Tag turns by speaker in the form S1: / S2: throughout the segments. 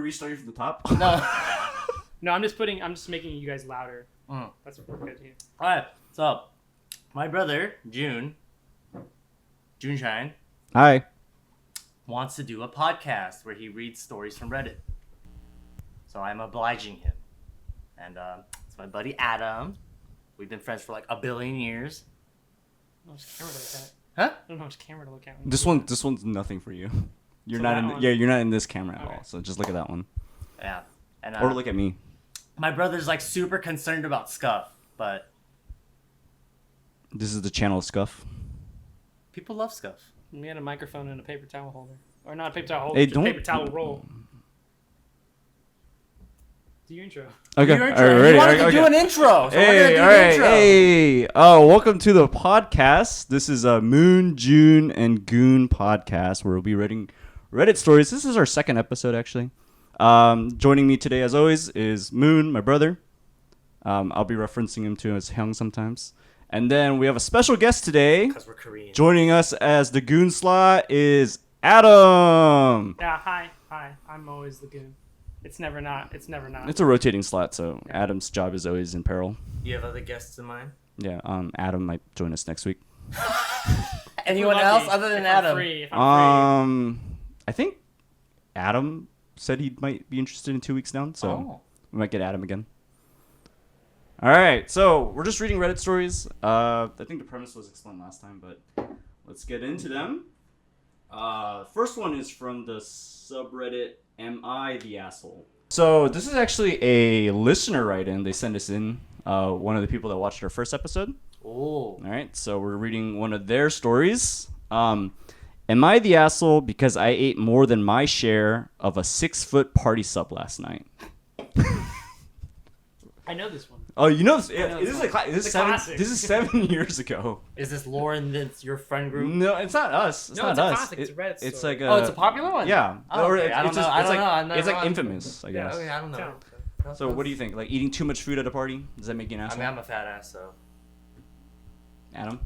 S1: restarting from the top?
S2: No.
S3: No, I'm just making you guys louder. That's what we're good here.
S2: Alright, so my brother, Joon Shine,
S1: Hi.
S2: wants to do a podcast where he reads stories from Reddit. So I'm obliging him. And it's my buddy Adam. We've been friends for like a billion years.
S3: I don't know which camera to look at.
S2: Huh?
S3: I don't know which camera to look at.
S1: This one's nothing for you. You're
S3: So
S1: not
S3: that
S1: in.
S3: one?
S1: Yeah, you're not in this camera at
S3: Okay.
S1: all. So just look at that one,
S2: Yeah. And
S1: or look at me.
S2: my brother's like super concerned about scuff, but
S1: This is the channel of Scuff.
S2: people love scuff.
S3: We had a microphone and a paper towel holder. Or not a paper towel holder,
S1: Hey,
S3: just
S1: don't-
S3: a paper towel roll. Do your intro.
S1: Okay,
S2: Your
S1: all
S2: intro.
S1: right,
S2: You
S1: ready.
S2: wanted to
S1: Okay.
S2: do an intro, so we're gonna
S1: Hey,
S2: do
S1: all
S2: the
S1: right,
S2: intro.
S1: hey. Oh, welcome to the podcast. This is Moon, Joon, and Goon podcast, where we'll be reading Reddit stories. This is our second episode, actually. Joining me today, as always, is Moon, my brother. I'll be referencing him to as Hyung sometimes. And then we have a special guest today.
S2: Because we're Korean.
S1: Joining us as the Goon slot is Adam.
S3: Yeah, hi. I'm always the goon. It's never not.
S1: It's a rotating slot, so Adam's job is always in peril.
S2: You have other guests in mind?
S1: Yeah, Adam might join us next week.
S2: Anyone
S3: Lucky,
S2: else other than
S3: if I'm
S2: Adam?
S3: free, if I'm
S1: I think Adam said he might be interested in 2 weeks down, so we might get Adam again. All right, so we're just reading Reddit stories. I think the premise was explained last time, but let's get into them. First one is from the subreddit Am I the Asshole? So this is actually a listener write-in. They sent us in, one of the people that watched our first episode.
S2: Oh.
S1: All right, so we're reading one of their stories. Am I the asshole because I ate more than my share of a 6-foot party sub last night?
S3: I know this one.
S1: Oh, you know this?
S3: know
S1: This is
S3: this one.
S1: this is
S3: It's a
S1: 7.
S3: classic.
S1: This is 7 years ago.
S2: Is this Lauren that's your friend group?
S1: No, it's not us. It's
S3: No,
S1: not
S3: it's a
S1: us.
S3: classic. It's a Reddit
S1: It's
S3: story.
S1: like
S2: Oh, it's a popular one?
S1: Yeah.
S2: Oh,
S1: Or
S2: okay. I don't
S1: it's
S2: know.
S1: just-
S2: I
S1: it's
S2: don't
S1: like-
S2: know. I've never
S1: It's like
S2: watched
S1: infamous, I
S3: Yeah,
S1: guess.
S2: Okay, I don't know.
S3: Tell.
S1: So what do you think? Like eating too much food at a party? Does that make you an
S2: I
S1: asshole?
S2: mean, I'm a fat ass, so.
S1: Adam?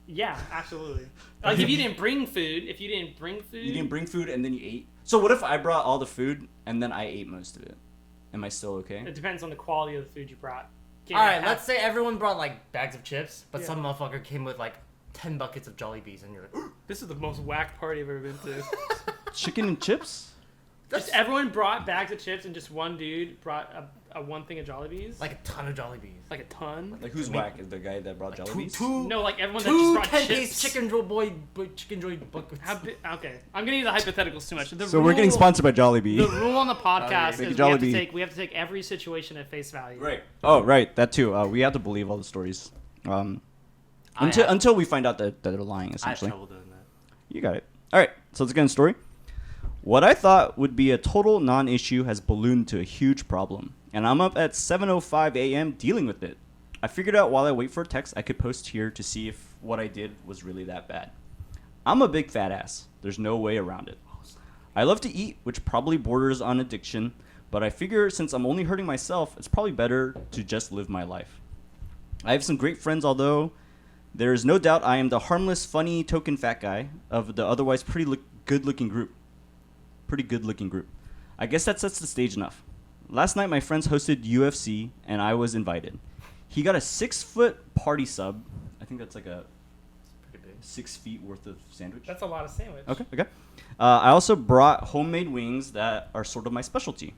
S3: Yeah, absolutely. Like if you didn't bring food,
S1: You didn't bring food and then you ate? So what if I brought all the food and then I ate most of it? Am I still okay?
S3: It depends on the quality of the food you brought.
S2: Alright, let's say everyone brought like bags of chips, but
S3: Yeah.
S2: some motherfucker came with like 10 buckets of Jollibees, and you're like,
S3: This is the most whack party I've ever been to.
S1: Chicken and chips?
S3: Just everyone brought bags of chips, and just one dude brought a one thing of Jollibees.
S2: like a ton of Jollibees.
S3: Like a ton.
S1: Like who's whack? Is the guy that brought Jollibees?
S3: No, like everyone that
S2: two
S3: just brought
S2: 10-piece
S3: chips.
S2: chicken joy buckets.
S3: Okay, I'm gonna use the hypotheticals too much.
S1: So we're getting sponsored by
S3: The
S1: Jollibee.
S3: rule on the podcast
S1: Make
S3: is
S1: a
S3: we
S1: Jollibee.
S3: have to take every situation at face value.
S1: Right. Oh, right. That too. We have to believe all the stories. Until we find out that they're lying,
S2: I have
S1: essentially.
S2: trouble doing that.
S1: You got it. All right. So let's get into the story. What I thought would be a total non-issue has ballooned to a huge problem, and I'm up at 7:05 a.m. dealing with it. I figured out while I wait for a text I could post here to see if what I did was really that bad. I'm a big fat ass. There's no way around it. I love to eat, which probably borders on addiction, but I figure since I'm only hurting myself, it's probably better to just live my life. I have some great friends, although there is no doubt I am the harmless, funny, token fat guy of the otherwise pretty good-looking group. I guess that sets the stage enough. Last night, my friends hosted UFC, and I was invited. He got a 6-foot party sub. I think that's like a
S2: Pretty big.
S1: 6 feet worth of sandwich.
S3: That's a lot of sandwich.
S1: Okay. I also brought homemade wings that are sort of my specialty.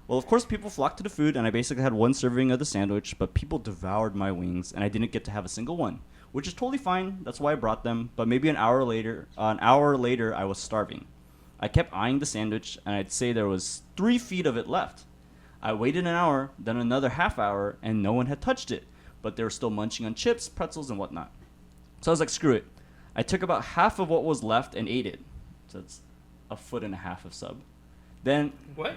S1: Well, of course, people flocked to the food, and I basically had one serving of the sandwich, but people devoured my wings, and I didn't get to have a single one, which is totally fine. That's why I brought them. But maybe an hour later, I was starving. I kept eyeing the sandwich, and I'd say there was 3 feet of it left. I waited an hour, then another half hour, and no one had touched it, but they were still munching on chips, pretzels, and whatnot. So I was like, screw it. I took about half of what was left and ate it. So it's 1.5 feet of sub. Then
S3: What?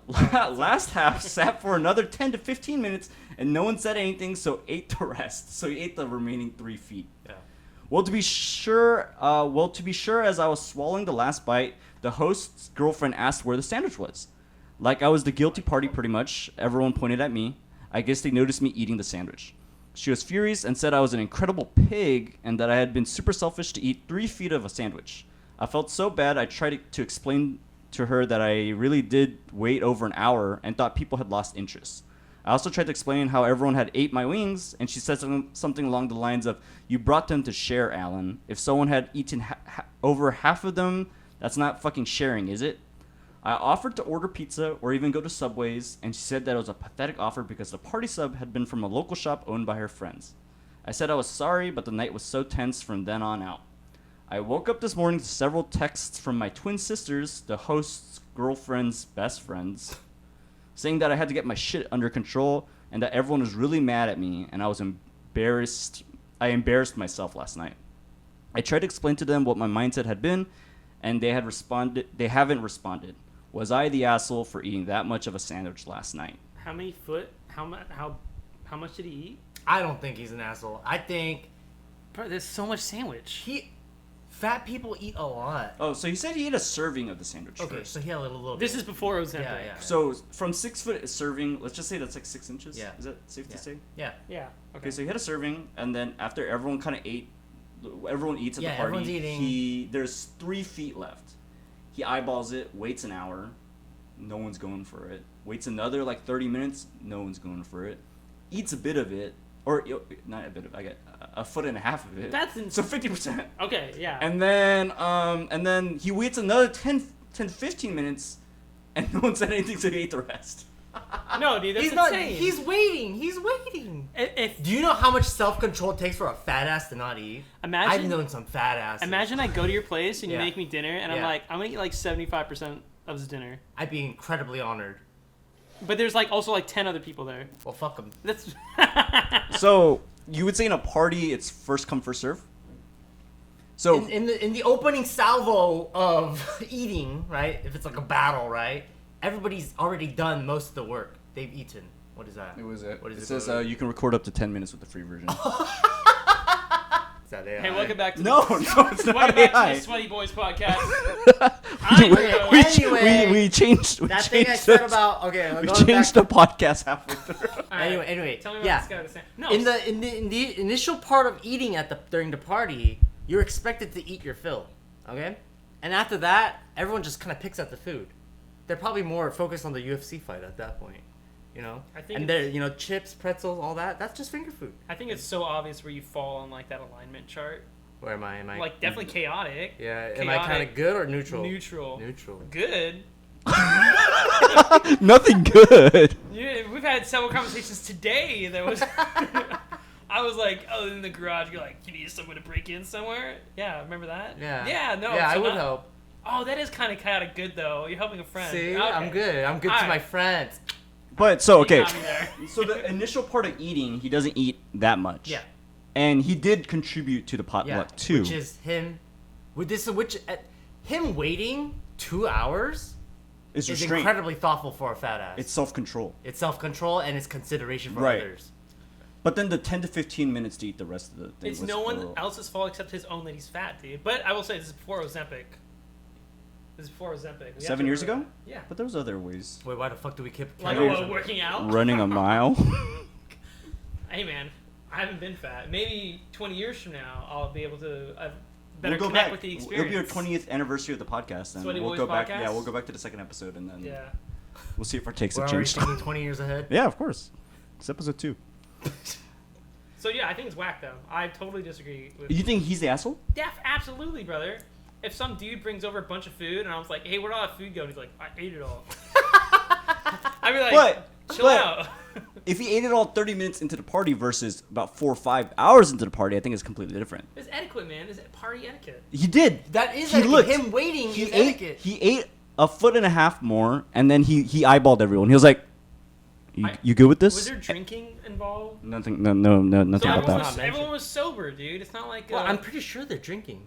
S1: last half sat for another 10 to 15 minutes, and no one said anything, so ate the rest. So he ate the remaining 3 feet.
S2: Yeah.
S1: Well, to be sure, as I was swallowing the last bite, the host's girlfriend asked where the sandwich was. Like I was the guilty party, pretty much. Everyone pointed at me. I guess they noticed me eating the sandwich. She was furious and said I was an incredible pig and that I had been super selfish to eat 3 feet of a sandwich. I felt so bad I tried to explain to her that I really did wait over an hour and thought people had lost interest. I also tried to explain how everyone had ate my wings, and she said something along the lines of, "You brought them to share, Alan. If someone had eaten over half of them, that's not fucking sharing, is it?" I offered to order pizza or even go to Subway's, and she said that it was a pathetic offer because the party sub had been from a local shop owned by her friends. I said I was sorry, but the night was so tense from then on out. I woke up this morning to several texts from my twin sisters, the host's girlfriend's best friends, saying that I had to get my shit under control and that everyone was really mad at me and I was embarrassed. I embarrassed myself last night. I tried to explain to them what my mindset had been, and they haven't responded. Was I the asshole for eating that much of a sandwich last night?
S3: How much did he eat?
S2: I don't think he's an asshole. I think
S3: Bro, there's so much sandwich.
S2: Fat people eat a lot.
S1: Oh, so he said he ate a serving of the sandwich
S2: Okay,
S1: first.
S2: so he had a little
S3: This
S2: bit.
S3: is before it was
S2: Yeah,
S3: empty.
S2: yeah.
S1: So from 6 foot serving, let's just say that's like 6 inches.
S2: Yeah.
S1: Is that safe to say?
S2: Yeah.
S3: Yeah.
S1: Okay, so he had a serving, and then after everyone kind of ate, everyone eats at
S2: Yeah,
S1: the party.
S2: everyone's eating.
S1: There's 3 feet left. He eyeballs it, waits an hour, no one's going for it. Waits another like 30 minutes, no one's going for it. Eats a bit of it, or not a bit of. I get a foot and a half of it.
S3: That's
S1: so 50%.
S3: Okay, yeah.
S1: And then he waits another 10 to 15 minutes, and no one said anything, so he ate the rest.
S3: No, dude, that's
S2: He's not.
S3: insane.
S2: He's waiting. He's waiting.
S3: If
S2: Do you know how much self-control it takes for a fat ass to not eat?
S3: Imagine-
S2: I've known some fat asses.
S3: Imagine I go to your place and you
S2: Yeah.
S3: make me dinner, and I'm
S2: Yeah.
S3: like, I'm gonna eat like 75% of this dinner.
S2: I'd be incredibly honored.
S3: But there's like also like 10 other people there.
S2: Well, fuck them.
S3: That's
S1: So you would say in a party, it's first come first serve. So
S2: In the opening salvo of eating, right? If it's like a battle, right? Everybody's already done most of the work. They've eaten. What is that?
S1: it was it.
S2: What is
S1: It
S2: it
S1: says
S2: called?
S1: you can record up to 10 minutes with the free version.
S2: Is that AI?
S3: Hey, welcome back to
S1: No, it's
S3: welcome
S1: not
S3: back to
S1: AI.
S3: the Sweaty Boys podcast.
S2: Anyway,
S1: we changed. We
S2: That thing
S1: changed
S2: I said
S1: the-
S2: about okay.
S1: We
S2: going
S1: changed
S2: back,
S1: the podcast halfway through.
S3: All right,
S2: Anyway,
S3: tell me what
S2: yeah.
S3: this guy was saying. No,
S2: in the initial part of eating during the party, you're expected to eat your fill, okay? And after that, everyone just kind of picks at the food. They're probably more focused on the UFC fight at that point, you know.
S3: I think
S2: and they're chips, pretzels, all that. That's just finger food.
S3: I think it's so obvious where you fall on like that alignment chart.
S2: Where am I? Am I
S3: Like definitely chaotic.
S2: Yeah. Am I kind of good or neutral?
S3: Neutral.
S2: Neutral.
S3: Good.
S1: Nothing good.
S3: Yeah, we've had several conversations today. That was. I was like, oh, in the garage, you're like, you need someone to break in somewhere? Yeah, remember that?
S2: Yeah.
S3: Yeah, no.
S2: Yeah,
S3: so
S2: I would
S3: not-
S2: help.
S3: Oh, that is kind of chaotic good, though. You're helping a friend.
S2: See,
S3: Okay.
S2: I'm good. I'm good to
S3: Alright.
S2: my friends.
S1: But so
S3: You
S1: okay.
S3: got me there.
S1: So the initial part of eating, he doesn't eat that much.
S2: Yeah.
S1: And he did contribute to the potluck too.
S2: Which is him. Him waiting 2 hours
S1: It's
S2: is
S1: restraint.
S2: incredibly thoughtful for a fat ass.
S1: It's self-control.
S2: It's self-control and it's consideration for
S1: Right.
S2: others.
S1: But then the 10 to 15 minutes to eat the rest of the thing
S3: It's
S1: was
S3: no
S1: a
S3: one
S1: little-
S3: else's fault except his own that he's fat, dude. But I will say, this is before Ozempic. This is before Ozempic. We have
S1: 7
S3: to
S1: years
S3: remember
S1: ago?
S3: that. Yeah.
S1: But there was other ways.
S2: Wait, why the fuck do we keep
S3: Like,
S1: Maybe-
S3: working out?
S1: Running a mile.
S3: Hey, man. I haven't been fat. Maybe 20 years from now, I'll be able to better
S1: We'll go
S3: connect
S1: back.
S3: with the
S1: It'll
S3: experience.
S1: be our 20th anniversary of the podcast, and
S3: Sweaty
S1: we'll
S3: Boys
S1: go back.
S3: podcast?
S1: Yeah, we'll go back to the second episode, and then
S3: Yeah.
S1: we'll see if our takes
S2: We're
S1: have
S2: already
S1: changed.
S2: thinking 20 years ahead.
S1: Yeah, of course. It's episode 2.
S3: So, yeah, I think it's whack, though. I totally disagree with
S1: You think he's the asshole?
S3: Yeah, absolutely, brother. If some dude brings over a bunch of food and I was like, hey, where did all that food go? And he's like, I ate it all. I'd be like, chill out.
S1: If he ate it all 30 minutes into the party versus about 4 or 5 hours into the party, I think it's completely different.
S3: It's etiquette, man. It's party etiquette.
S1: He did.
S2: That is
S1: He
S2: etiquette.
S1: looked.
S2: Him waiting
S1: He
S2: is
S1: ate.
S2: etiquette.
S1: He ate a foot and a half more, and then he eyeballed everyone. He was like, "You good with this?"
S3: Was there drinking involved?
S1: Nothing. No, nothing
S3: So
S1: about
S3: everyone,
S1: that.
S3: was, everyone was sober, dude. It's not like.
S2: Well, I'm pretty sure they're drinking.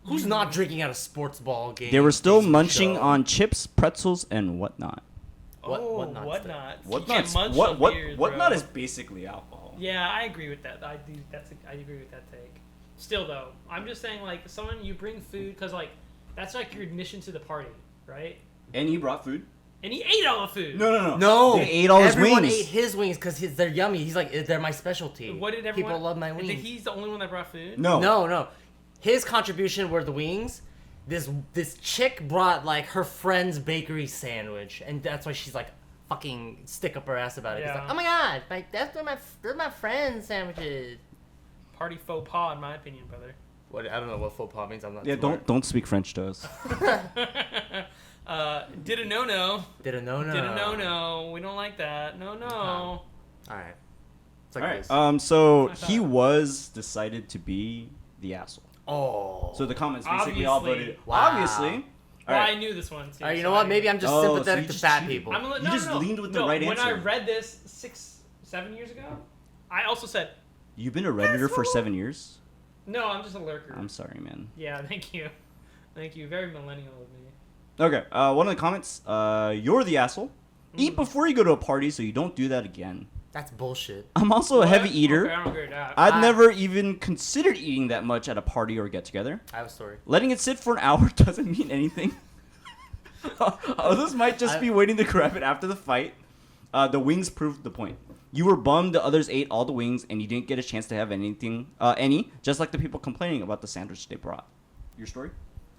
S2: Who's not drinking at a sports ball game?
S1: They were still
S2: baseball
S1: munching
S2: show?
S1: on chips, pretzels, and whatnot.
S2: Whatnot's
S3: whatnot. You
S1: Whatnot's
S3: can't munch
S1: what
S3: on
S1: what
S3: beers,
S1: whatnot
S3: bro.
S1: is basically alcohol.
S3: Yeah, I agree with that. I agree with that take. Still, though, I'm just saying, like, someone you bring food because, like, that's like your admission to the party, right?
S1: And he brought food.
S3: And he ate all the food.
S1: No.
S2: No,
S1: They ate all his
S2: everyone
S1: wings.
S2: ate his wings because they're yummy. He's like, they're my specialty.
S3: What did everyone?
S2: People love my wings.
S3: He's the only one that brought food.
S1: No.
S2: No. His contribution were the wings, this chick brought like her friend's bakery sandwich, and that's why she's like fucking stick up her ass about it. It's
S3: Yeah.
S2: like, oh my god, those are my friend's sandwiches.
S3: Party faux pas, in my opinion, brother.
S2: What I don't know what faux pas means. I'm not.
S1: Yeah,
S2: smart.
S1: don't speak French to us.
S3: Did a no-no.
S2: Did a no.
S3: Did a no-no. We don't like that. No.
S2: All right. It's like
S1: All right.
S2: this.
S1: So
S3: I thought-
S1: he was decided to be the asshole.
S2: Oh.
S1: So the comments basically all
S3: Obviously.
S1: voted.
S2: Wow.
S1: Obviously.
S3: Well,
S1: All right.
S3: I knew this one. Too,
S2: All right, you
S3: so
S2: know what?
S3: I-
S2: Maybe I'm just
S1: Oh, so
S2: sympathetic
S1: you
S2: to
S1: just
S2: fat
S1: cheated.
S2: people.
S1: You just leaned with the right
S3: When I
S1: answer.
S3: read this 7 years ago, I also said,
S1: You've been a redditor for 7 years.
S3: no, I'm just a lurker.
S1: I'm sorry, man.
S3: Yeah, thank you. Thank you. Very millennial of me.
S1: Okay. One of the comments. You're the asshole. Eat before you go to a party, so you don't do that again.
S2: That's bullshit.
S1: I'm also a
S3: What?
S1: heavy eater.
S3: Okay, I don't agree with that.
S1: I'd never even considered eating that much at a party or get together.
S2: I have a story.
S1: Letting it sit for an hour doesn't mean anything. Others might just be waiting to grab it after the fight. The wings proved the point. You were bummed the others ate all the wings and you didn't get a chance to have any, just like the people complaining about the sandwich they brought. Your story?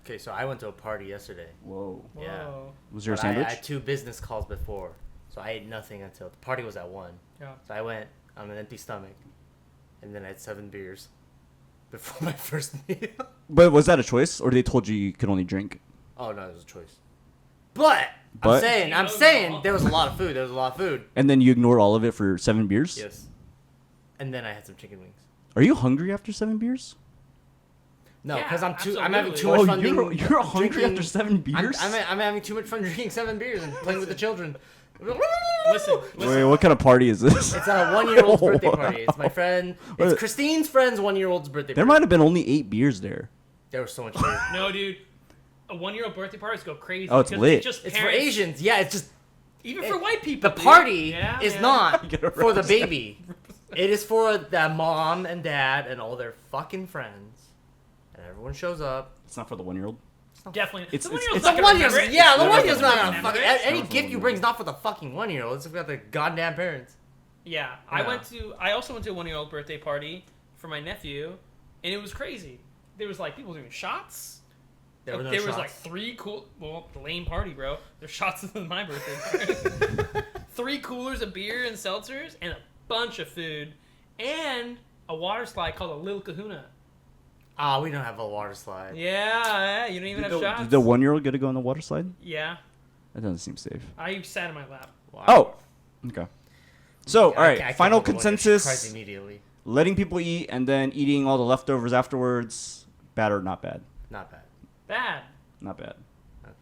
S2: Okay, so I went to a party yesterday.
S1: Whoa.
S2: Yeah.
S3: Whoa.
S1: Was there a
S2: But
S1: sandwich?
S2: I had 2 business calls before, so I ate nothing until the party was at 1.
S3: Yeah.
S2: So I went on an empty stomach, and then I had 7 beers before my first meal.
S1: But was that a choice, or they told you could only drink?
S2: Oh no, it was a choice. But
S1: But-
S2: I'm saying there was a lot of food. There was a lot of food.
S1: And then you ignored all of it for 7 beers?
S2: Yes. And then I had some chicken wings.
S1: Are you hungry after 7 beers?
S2: No,
S3: Yeah,
S2: because I'm having too
S3: absolutely.
S2: much fun.
S1: You're hungry
S2: drinking-
S1: after 7 beers?
S2: I'm having too much fun drinking 7 beers and playing with the children.
S3: Listen.
S1: Wait, what kind of party is this?
S2: It's at a 1-year-old's birthday party. It's my friend. It's
S1: What?
S2: Christine's friend's 1-year-old's birthday
S1: There
S2: party.
S1: might have been only 8 beers there.
S2: There was so much beer.
S3: No, dude. A 1-year-old birthday parties go crazy.
S1: Oh, it's
S3: because
S1: lit.
S3: Just
S2: It's for
S3: parents-
S2: Asians. Yeah, it's just
S3: Even for white people.
S2: the
S3: dude.
S2: party
S3: Yeah,
S2: is
S3: man.
S2: not
S1: Get
S2: for the
S1: arrested.
S2: baby. It is for the mom and dad and all their fucking friends. And everyone shows up.
S1: It's not for the 1-year-old.
S3: Definitely.
S1: It's-
S3: the
S1: it's-
S3: 1-year-old's
S1: it's
S3: not
S2: The
S3: gonna
S2: 1-year's,
S3: remember it.
S2: yeah, the
S1: It's
S2: 1-year's not
S1: never
S2: gonna
S3: remember
S2: fucking.
S3: it.
S2: Any
S1: It's
S2: gift
S1: not
S2: you
S1: for
S2: bring's not for the fucking 1-year-old. It's about the goddamn parents.
S3: Yeah,
S2: Yeah.
S3: I also went to a 1-year-old birthday party for my nephew, and it was crazy. There was like people doing shots.
S2: There were no
S3: was
S2: shots.
S3: like 3 lame party, bro. There's shots in my birthday party. 3 coolers of beer and seltzers, and a bunch of food, and a water slide called a Little Kahuna.
S2: Ah, we don't have a water slide.
S3: Yeah, you don't even have shots.
S1: Did the 1-year-old get to go on the water slide?
S3: Yeah,
S1: That doesn't seem safe.
S3: I sat in my lap.
S2: Wow.
S1: Oh, okay. So, all
S2: I
S1: right,
S2: can't
S1: final
S2: hold the 1-year. She cries
S1: consensus:
S2: immediately.
S1: letting people eat and then eating all the leftovers afterwards. Bad or not bad?
S2: Not bad.
S3: Bad.
S1: Not bad.
S2: Okay.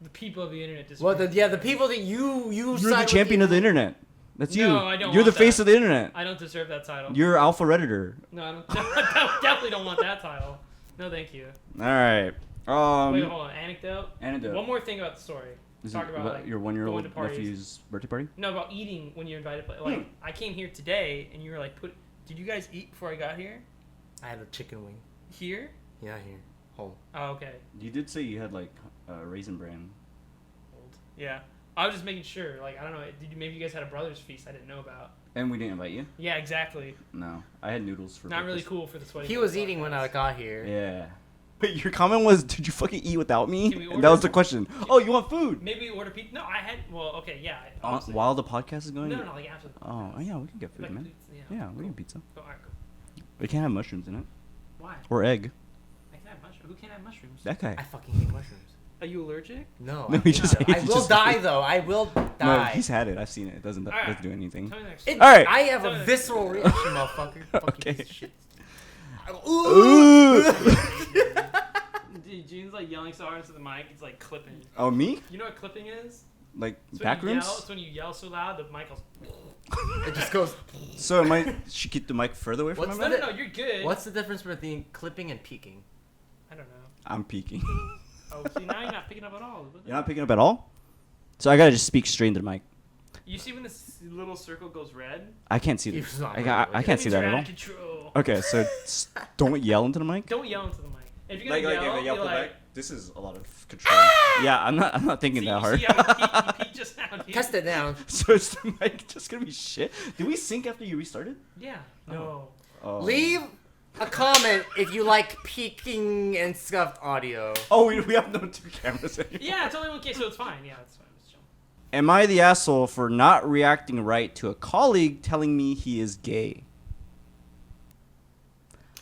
S3: The people of the internet
S2: Well,
S3: disagree.
S2: the people that you
S1: You're
S2: side
S1: the
S2: with
S1: champion of the
S2: people-
S1: internet. That's you.
S3: No, I don't
S1: You're the
S3: want
S1: face
S3: that.
S1: of the internet.
S3: I don't deserve that title.
S1: You're Alpha Redditor.
S3: No, I don't, definitely don't want that title. No, thank you.
S1: All right.
S3: Wait, hold on. Anecdote.
S1: Anecdote.
S3: One more thing about the story.
S1: Is
S3: Talk
S1: it
S3: about
S1: what,
S3: like
S1: your
S3: going
S1: 1-year-old
S3: to parties.
S1: nephew's birthday party?
S3: No, about eating when you're invited. Like I came here today, and you were like, Did you guys eat before I got here?
S2: I had a chicken wing.
S3: Here?
S2: Yeah, here. Home.
S3: Oh, okay.
S1: You did say you had like Raisin Bran.
S3: Old. Yeah. I was just making sure. Like I don't know. Maybe you guys had a brothers feast I didn't know about.
S1: And we didn't invite you?
S3: Yeah, exactly.
S1: No. I had noodles for
S3: Not really
S1: breakfast.
S3: cool for the sweaty.
S2: He was eating when I got here.
S1: Yeah. Wait, your comment was, did you fucking eat without me?
S3: Can we
S1: And that was
S3: order-
S1: the question. Oh, you want food?
S3: Maybe we order pizza. No, I had. Well, okay, yeah. honestly.
S1: While the podcast is going?
S3: No, like after.
S1: Oh, yeah, we can get food,
S3: Like,
S1: man.
S3: pizza,
S1: Yeah, we can pizza.
S3: Go, all right, go.
S1: We can't have mushrooms in it.
S3: Why?
S1: Or egg.
S3: I can have mushrooms. Who can't have mushrooms?
S1: That guy.
S2: I fucking hate mushrooms.
S3: Are you allergic?
S2: No.
S1: No,
S2: I'm
S1: he just
S2: not.
S1: hates
S2: I
S1: it,
S2: will
S1: just-
S2: die though. I will
S1: No,
S2: die.
S1: he's had it. I've seen it. It doesn't
S3: Alright.
S1: do anything.
S3: Tell me next.
S2: It-
S1: All right.
S2: I have
S3: Tell
S2: a
S3: me-
S2: visceral reaction, motherfucker. Fucking
S1: Okay.
S2: piece of shit.
S1: Ooh.
S3: Dude, June's like yelling so hard into the mic. It's like clipping.
S1: Oh, me?
S3: You know what clipping is?
S1: Like
S3: It's when
S1: back
S3: you
S1: rooms?
S3: yell. It's when you yell so loud the mic goes.
S2: It just goes.
S1: So should keep the mic further away from
S2: What's
S1: my
S3: No,
S1: mic?
S3: no, you're good.
S2: What's the difference between clipping and peaking?
S3: I don't know.
S1: I'm peeking.
S3: Oh, see, now you're not picking up at all.
S1: You're not picking up at all? So I gotta just speak straight into the mic.
S3: You see when this little circle goes red?
S1: I can't see
S2: He
S1: that.
S2: was not
S1: I
S2: really
S1: can't see
S3: means
S1: that
S3: you're
S1: at
S3: out
S1: all.
S3: of control.
S1: Okay, so don't yell into the mic.
S3: Don't yell into the mic. If you're gonna yell,
S1: if I
S3: you're
S1: pull
S3: like.
S1: back, this is a lot of control. Yeah, I'm not thinking
S3: See,
S1: that
S3: you
S1: hard.
S3: see how he peaked just now, dude?
S2: Test it now.
S1: So is the mic just gonna be shit? Did we sync after you restarted?
S3: Yeah. No.
S1: Oh.
S2: Leave a comment if you like peeking and scuffed audio.
S1: Oh, we have no 2 cameras anymore.
S3: Yeah, it's only 1K, so it's fine. Yeah, it's fine. It's chill.
S1: Am I the asshole for not reacting right to a colleague telling me he is gay?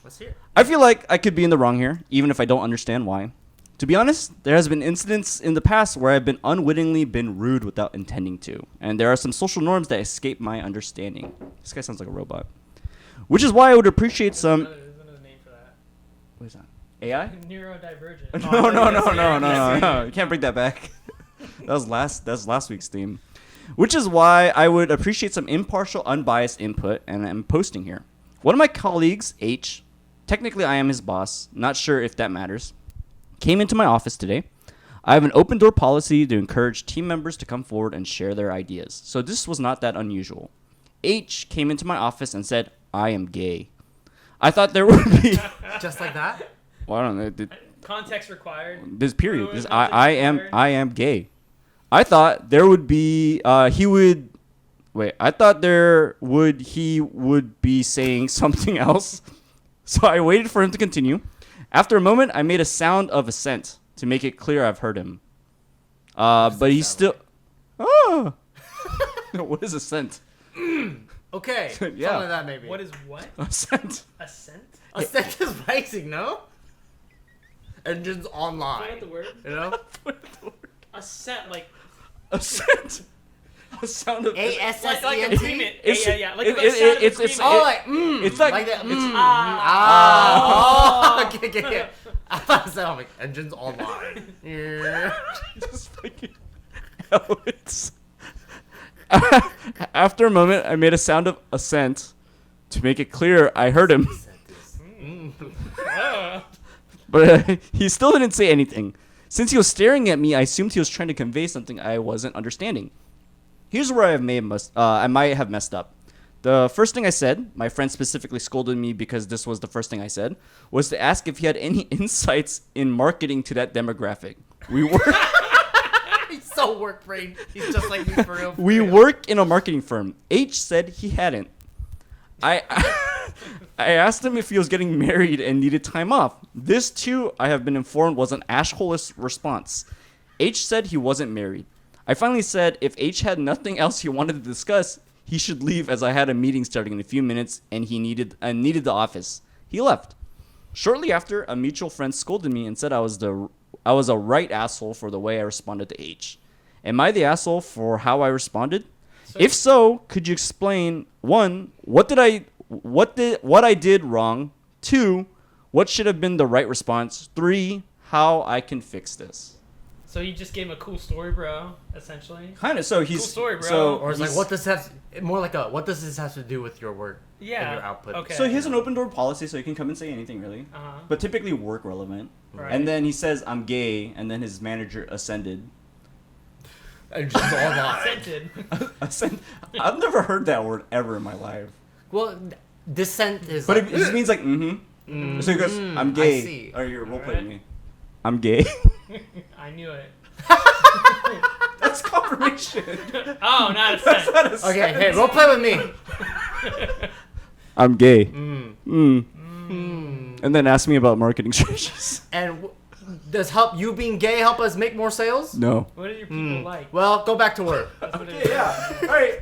S2: Let's hear it.
S1: I feel like I could be in the wrong here, even if I don't understand why. To be honest, there has been incidents in the past where I've been unwittingly been rude without intending to, and there are some social norms that escape my understanding. This guy sounds like a robot. Which is why I would appreciate some...
S3: There's another name for that.
S1: What is that? AI?
S3: Neurodivergent.
S1: No. You can't bring that back. That's last week's theme. Which is why I would appreciate some impartial, unbiased input, and I'm posting here. One of my colleagues, H, technically I am his boss, not sure if that matters, came into my office today. I have an open door policy to encourage team members to come forward and share their ideas, so this was not that unusual. H came into my office and said, I am gay. I thought there would be...
S2: Just like that?
S1: Well, I don't know.
S3: Context required.
S1: This period. This,
S3: Context
S1: I
S3: required.
S1: am gay. I thought there would be he would be saying something else. So I waited for him to continue. After a moment, I made a sound of assent to make it clear I've heard him. But he's still What is assent?
S2: Okay.
S1: Yeah.
S2: Something like that maybe.
S3: What is what?
S1: Assent.
S3: Ascent?
S2: Assent is rising, no? Engines
S3: What
S2: online.
S3: the word?
S2: You know?
S3: Ascent, like
S1: Assent. A sound of
S3: like
S2: ASSENT?
S3: agreement.
S1: It's-
S3: Yeah. Like
S1: it-
S3: a sound of
S1: it's-
S3: agreement.
S2: Oh, like,
S1: It's like-
S2: that.
S1: it's-
S2: Okay. I thought it sounded like engines online. Yeah.
S1: Just fucking Alex. After a moment, I made a sound of assent to make it clear I heard him, but he still didn't say anything. Since he was staring at me, I assumed he was trying to convey something I wasn't understanding. Here's where I might have messed up. The first thing I said, my friend specifically scolded me because this was the first thing I said, was to ask if he had any insights in marketing to that demographic. We work.
S2: He's so work brain. He's just like me for real.
S1: We work in a marketing firm. H said he hadn't. I asked him if he was getting married and needed time off. This too, I have been informed, was an asshole-less response. H said he wasn't married. I finally said if H had nothing else he wanted to discuss, he should leave as I had a meeting starting in a few minutes and he needed the office. He left. Shortly after, a mutual friend scolded me and said I was a right asshole for the way I responded to H. Am I the asshole for how I responded? If so, could you explain, 1, what I did wrong, 2, what should have been the right response, 3, how I can fix this?
S3: So you just gave him a cool story, bro, essentially.
S1: Kind of. So he's
S3: Cool story, bro.
S1: So
S2: Or it's like,
S1: he's-
S2: what does have more like a what does this have to do with your work and
S3: Yeah.
S2: your output?
S3: Okay.
S1: So he has an open door policy, so he can come and say anything really,
S3: Uh-huh.
S1: but typically work relevant.
S3: Right.
S1: And then he says I'm gay, and then his manager ascended.
S2: Engines online.
S3: Scented.
S1: I've never heard that word ever in my life.
S2: Well, dissent is.
S1: But
S2: like,
S1: it just means like So he goes, I'm gay.
S2: I see.
S1: Or you're role playing
S3: Alright.
S1: me. I'm gay.
S3: I knew it.
S1: That's confirmation.
S3: Oh, not a scent.
S2: Okay, hey, role play with me.
S1: I'm gay.
S2: Hmm.
S1: And then ask me about marketing strategies.
S2: And does you being gay help us make more sales?
S1: No.
S3: What are your people like?
S2: Well, go back to work.
S3: That's what it is.
S1: Yeah. All right.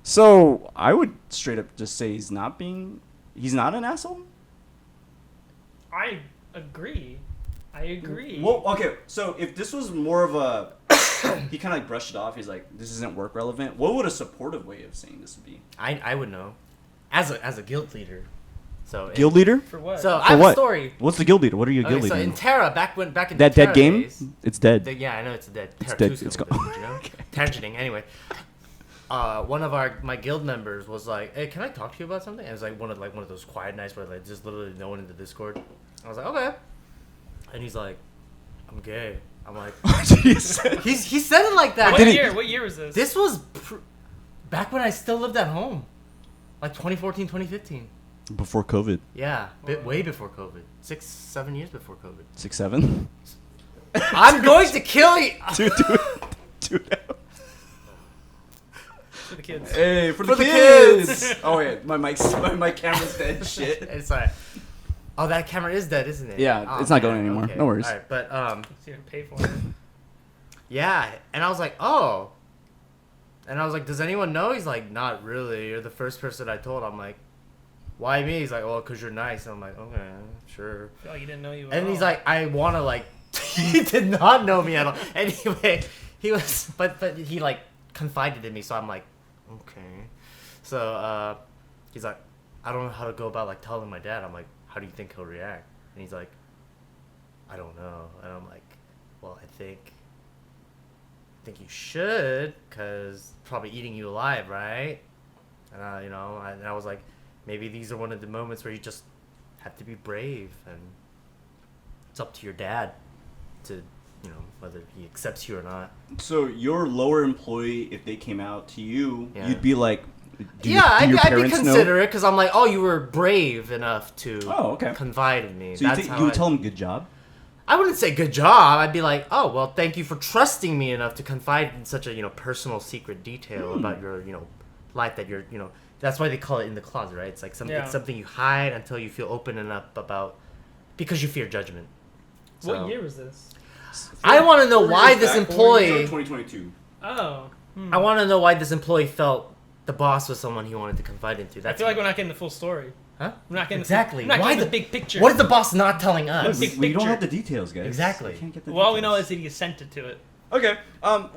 S1: So I would straight up just say he's not an asshole.
S3: I agree.
S1: Well, okay. So if this was more of a, he kind of like brushed it off. He's like, this isn't work relevant. What would a supportive way of saying this be?
S2: I would know, as a guild leader. So
S1: Guild leader?
S3: For what?
S2: So I
S1: For
S2: have
S1: what?
S2: a story.
S1: What's the guild leader? What are you a
S2: Okay,
S1: guild
S2: so
S1: leader?
S2: in Terra, back in
S1: that
S2: Terra
S1: dead game?
S2: days,
S1: It's dead.
S2: yeah, I know it's dead. Terra
S1: dead.
S2: 2's
S1: It's
S2: still
S1: gone.
S2: dead, you know? Tangenting. Anyway, one of my guild members was like, "Hey, can I talk to you about something?" And it was like one of those quiet nights where like just literally no one in the Discord. I was like, "Okay," and he's like, "I'm gay." I'm like, he said it like that.
S3: What year was this?
S2: This was back when I still lived at home, like 2014, 2015.
S1: Before COVID.
S2: Yeah, way before COVID. 6-7 years before COVID.
S1: 6, 7.
S2: I'm going to kill you.
S1: Dude.
S3: For the kids.
S1: Hey, for the
S4: For the
S1: kids.
S4: kids.
S1: Oh wait, my camera's dead. Shit.
S4: It's like, oh, that camera is dead, isn't it?
S1: Yeah,
S4: Oh,
S1: it's not
S4: man,
S1: going anymore.
S4: okay.
S1: No worries.
S4: All right, but
S3: So you pay for it.
S4: yeah, and I was like, oh, and I was like, does anyone know? He's like, not really. You're the first person I told. I'm like, why me? He's like, well, cause you're nice. I'm like, okay, sure.
S3: I feel like he didn't know you.
S4: And he's like, I wanna like, he did not know me at all. Anyway, he was, but he like confided in me, so I'm like, okay. So he's like, I don't know how to go about like telling my dad. I'm like, how do you think he'll react? And he's like, I don't know. And I'm like, well, I think you should, cause probably eating you alive, right? And I was like, maybe these are one of the moments where you just have to be brave, and it's up to your dad to, whether he accepts you or not.
S1: So your lower employee, if they came out to you,
S4: Yeah.
S1: you'd be like, do
S4: I'd be
S1: parents know?
S4: considerate, because I'm like, oh, you were brave enough to
S1: Okay.
S4: confide in me.
S1: So
S4: That's how
S1: you would tell them good job?
S4: I wouldn't say good job. I'd be like, oh, well, thank you for trusting me enough to confide in such a, personal secret detail about your, life that you're, that's why they call it in the closet, right? It's like something,
S3: Yeah.
S4: it's something you hide until you feel open enough about, because you fear judgment. So,
S3: What year was this?
S4: I want to know
S1: 4
S4: why
S1: years
S4: this
S1: back,
S4: employee,
S1: 2022.
S3: Oh.
S4: I want to know why this employee felt the boss was someone he wanted to confide into.
S3: I
S4: That's
S3: feel like we're not getting the full story.
S4: huh?
S3: We're not getting
S4: Exactly.
S3: The, we're not
S4: Why
S3: getting the big picture.
S4: What is the boss not telling us?
S3: Big
S1: We don't
S3: picture.
S1: have the details, guys.
S4: Exactly.
S1: We can't get the
S3: Well, all we
S1: details.
S3: know is that he assented to it.
S1: Okay.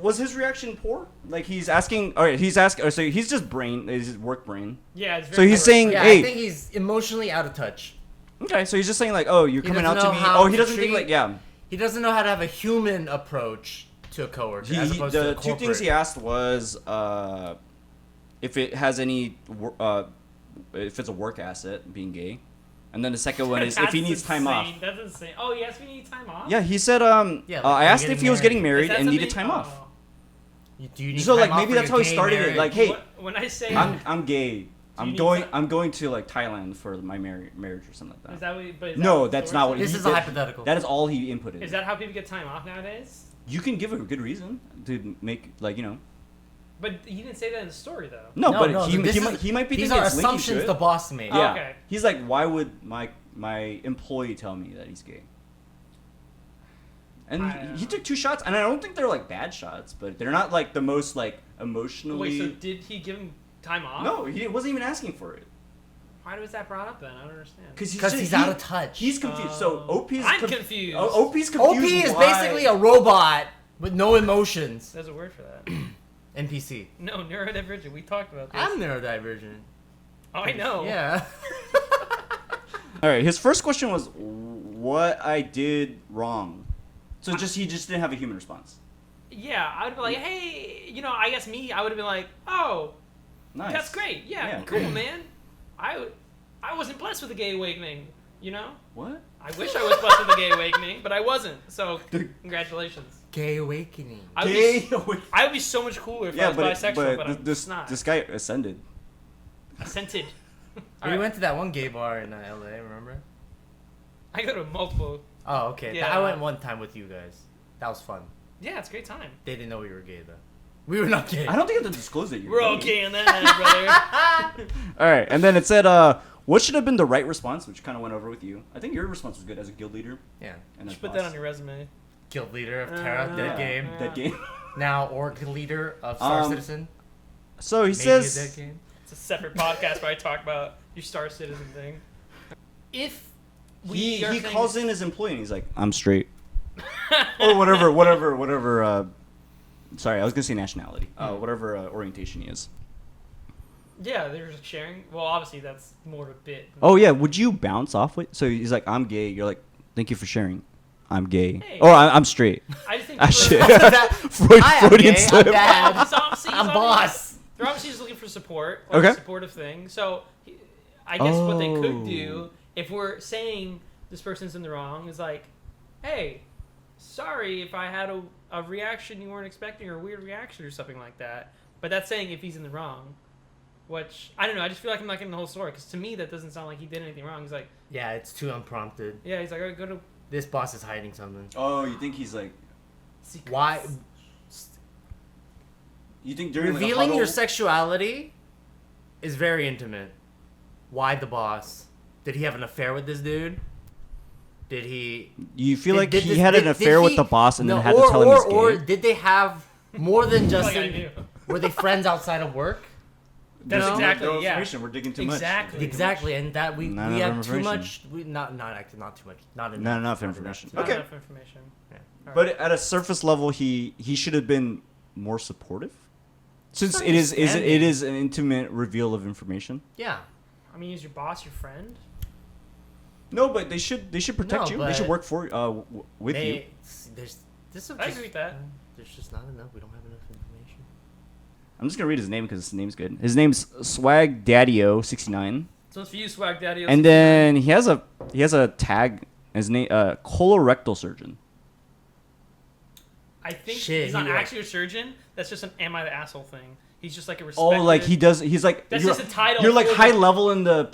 S1: Was his reaction poor? Like he's asking. All right. He's asking. So he's just brain. He's just work brain.
S3: Yeah. It's very
S1: So he's saying,
S4: Yeah,
S1: hey.
S4: I think he's emotionally out of touch.
S1: Okay. So he's just saying like, oh, you're
S4: He
S1: coming out
S4: doesn't
S1: to
S4: know
S1: me.
S4: how
S1: Oh, he
S4: to
S1: doesn't think
S4: treat-
S1: like yeah.
S4: He doesn't know how to have a human approach to a coworker as opposed to
S1: The
S4: a
S1: two
S4: corporate.
S1: things he asked was if it has any if it's a work asset being gay, and then the second one is if he
S3: That's
S1: needs time off.
S3: insane. That's insane. Oh, he asked me to need time off?
S1: Yeah, he said
S4: Yeah, like
S1: I
S4: you're
S1: asked if
S4: getting
S1: he was getting
S3: Is
S1: married
S3: that
S1: and needed
S3: something-
S1: time off.
S3: oh.
S4: Do you need
S1: So,
S4: time
S1: like,
S4: off
S1: maybe
S4: for
S1: that's
S4: your
S1: how he
S4: gay
S1: started it,
S4: marriage?
S1: like, hey,
S3: When I say
S1: I'm gay. I'm
S3: need
S1: going.
S3: time-
S1: I'm going to like Thailand for my marriage or something like
S3: Is
S1: that.
S3: that what? But is
S1: No,
S3: that
S1: that's
S3: story?
S1: not what
S4: This
S1: he
S4: is a
S1: did.
S4: hypothetical.
S1: That is all he inputted.
S3: Is that how people get time off nowadays?
S1: You can give a good reason to make like
S3: But he didn't say that in the story though.
S1: No, but
S4: this
S1: he might be
S4: these
S1: thinking
S4: are
S1: it's linking to
S4: assumptions
S1: it.
S4: the boss made.
S3: Oh,
S1: Yeah.
S3: okay.
S1: He's like, why would my employee tell me that he's gay? And he took 2 shots, and I don't think they're like bad shots, but they're not like the most like emotionally.
S3: Wait, so did he give him time off?
S1: No, he wasn't even asking for it.
S3: Why was that brought up then? I don't understand.
S4: Because he's out of touch.
S1: He's confused. So OP's
S3: I'm confused.
S1: OP's confused.
S4: OP is
S1: why-
S4: basically a robot with no emotions.
S3: There's a word for that.
S4: NPC.
S3: No, neurodivergent. We talked about this.
S4: I'm neurodivergent.
S3: Oh, I know.
S4: Yeah.
S1: All right. His first question was what I did wrong. So he just didn't have a human response.
S3: Yeah, I would be like, hey, I guess I would have been like, oh,
S1: Nice.
S3: that's great. Yeah, cool, man. I wasn't blessed with a gay awakening,
S1: What?
S3: I wish I was blessed with a gay awakening, but I wasn't. So, congratulations.
S4: Gay awakening.
S3: I would be so much cooler if I was bisexual, but I'm
S1: this
S3: not.
S1: this guy ascended.
S3: Assented.
S4: We went to that one gay bar in LA, remember?
S3: I go to multiple.
S4: Oh, okay.
S3: Yeah.
S4: I went one time with you guys. That was fun.
S3: Yeah, it's a great time.
S4: They didn't know we were gay, though. We were not gay.
S1: I don't think you have to disclose it.
S3: We're okay in that, brother.
S1: All right, and then it said, what should have been the right response, which kind of went over with you. I think your response was good as a guild leader.
S4: Yeah.
S1: And
S3: You
S1: as
S3: should put
S1: boss.
S3: that on your resume.
S4: Guild leader of Terra, dead game.
S1: Dead game.
S4: Now org leader of Star Citizen.
S1: So he
S4: Maybe a
S1: says,
S4: dead game.
S3: It's a separate podcast where I talk about your Star Citizen thing. If
S1: he
S3: are
S1: calls
S3: saying-
S1: in his employee and he's like, I'm straight. Or whatever. Sorry, I was gonna say nationality. Whatever orientation he is.
S3: Yeah, they're just sharing. Well, obviously that's more of a bit.
S1: Oh yeah, would you bounce off with? So he's like, I'm gay. You're like, thank you for sharing. I'm gay.
S3: Hey.
S1: Or I'm straight.
S3: I just think
S1: Ah
S3: people
S1: shit.
S3: are-
S1: Freudian
S4: I'm
S1: slip.
S4: dad.
S3: He's obviously-
S4: I'm boss.
S3: They're obviously just looking for support, like
S1: Okay.
S3: a supportive thing. So, I guess what they could
S1: Oh.
S3: do, if we're saying this person's in the wrong, is like, hey, sorry if I had a reaction you weren't expecting or a weird reaction or something like that. But that's saying if he's in the wrong, which, I don't know, I just feel like I'm not getting the whole story, because to me that doesn't sound like he did anything wrong. He's like,
S4: Yeah, it's too unprompted.
S3: yeah, he's like, all right, go to
S4: This boss is hiding something.
S1: Oh, you think he's like?
S3: secrets.
S4: Why?
S1: You think during like, a
S4: revealing your
S1: huddle-
S4: sexuality is very intimate. Why the boss? Did he have an affair with this dude? Did he?
S1: You feel
S4: did-
S1: like
S4: did
S1: he
S4: this-
S1: had an
S4: did
S1: affair with
S4: he-
S1: the boss and
S4: no,
S1: then had to tell him he's gay?
S4: Or did they have more than just?
S3: Like I knew.
S4: Were they friends outside of work?
S3: That's
S1: There's
S3: exactly,
S1: no
S3: yeah.
S1: information. We're digging too
S3: Exactly.
S1: much.
S4: Exactly, and that we
S1: Not
S4: we
S1: enough
S4: have too
S1: information.
S4: much. Not too much. Not enough.
S1: Not enough information.
S3: Not
S1: Okay.
S3: enough information.
S4: Yeah.
S3: All right.
S1: But at a surface level, he should have been more supportive, since it is an intimate reveal of information.
S4: Yeah.
S3: I mean, is your boss your friend?
S1: No, but they should protect
S4: No,
S1: you. They should
S4: but
S1: work for with you.
S4: There's this is
S3: I
S4: just,
S3: agree with that.
S4: There's just not enough. We don't have enough information.
S1: I'm just gonna read his name because his name's good. His name's Swag Daddio 69,
S3: So it's for you, Swag Daddy.
S1: and then he has a tag. His name colorectal surgeon.
S3: I think
S4: Shit,
S3: he's not
S4: he, like-
S3: actually a surgeon. That's just an "Am I the asshole" thing. He's just like a
S1: Oh,
S3: respected.
S1: like he does. He's like
S3: That's
S1: you're,
S3: just a title
S1: You're like
S3: for
S1: high
S3: the-
S1: level in the.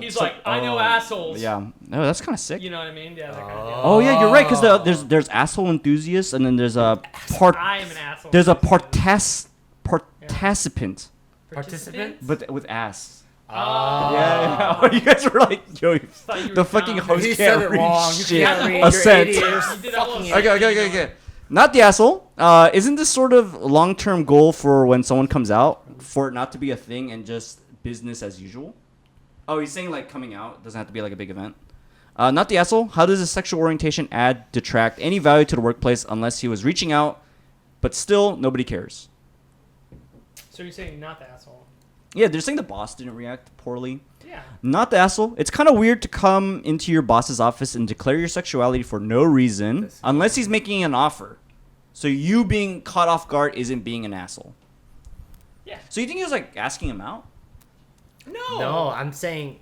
S3: He's like, I know assholes.
S1: Yeah, no, that's kind of sick.
S3: You know what I mean? Yeah, that kind of deal.
S1: Oh yeah, you're right. Because there's asshole enthusiasts, and then there's a
S3: I am an asshole.
S1: there's a participant,
S4: Participant?
S1: but with ass.
S3: Oh.
S1: Yeah, yeah. You guys were like, yo,
S3: Thought you were
S1: the fucking
S3: dumb.
S1: host
S4: He
S1: can't
S4: said it
S1: read
S4: wrong. You
S1: shit.
S4: can't read.
S1: A
S4: You're
S1: cent.
S4: idiots.
S3: You did all
S4: Fucking
S3: those-
S4: idiots.
S1: Okay. Not the asshole. Isn't this sort of long-term goal for when someone comes out for it not to be a thing and just business as usual? Oh, he's saying like coming out doesn't have to be like a big event. Not the asshole. How does a sexual orientation detract any value to the workplace unless he was reaching out, but still nobody cares?
S3: So you're saying not the asshole?
S1: Yeah, they're saying the boss didn't react poorly.
S3: Yeah.
S1: Not the asshole. It's kind of weird to come into your boss's office and declare your sexuality for no reason unless he's making an offer. So you being caught off guard isn't being an asshole.
S3: Yeah.
S1: So you think he was like asking him out?
S4: No, I'm saying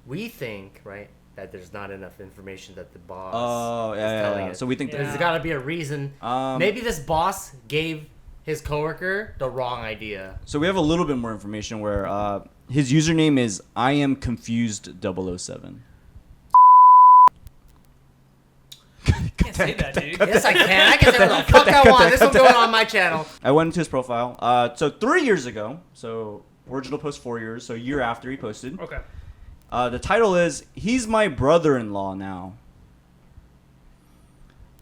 S4: we think, right, that there's not enough information that the boss
S1: Oh,
S4: is
S1: yeah,
S4: telling
S1: yeah.
S4: us.
S1: So we think
S3: Yeah.
S4: There's got to be a reason. Maybe this boss gave his coworker the wrong idea.
S1: So we have a little bit more information where his username is I am confused 007.
S3: Can't say that, dude.
S4: Yes, I can. I can say what the fuck I want. This is going on my channel.
S1: I went into his profile. So 3 years ago, so original post 4 years, so a year after he posted.
S3: Okay.
S1: The title is "He's My Brother-in-Law Now."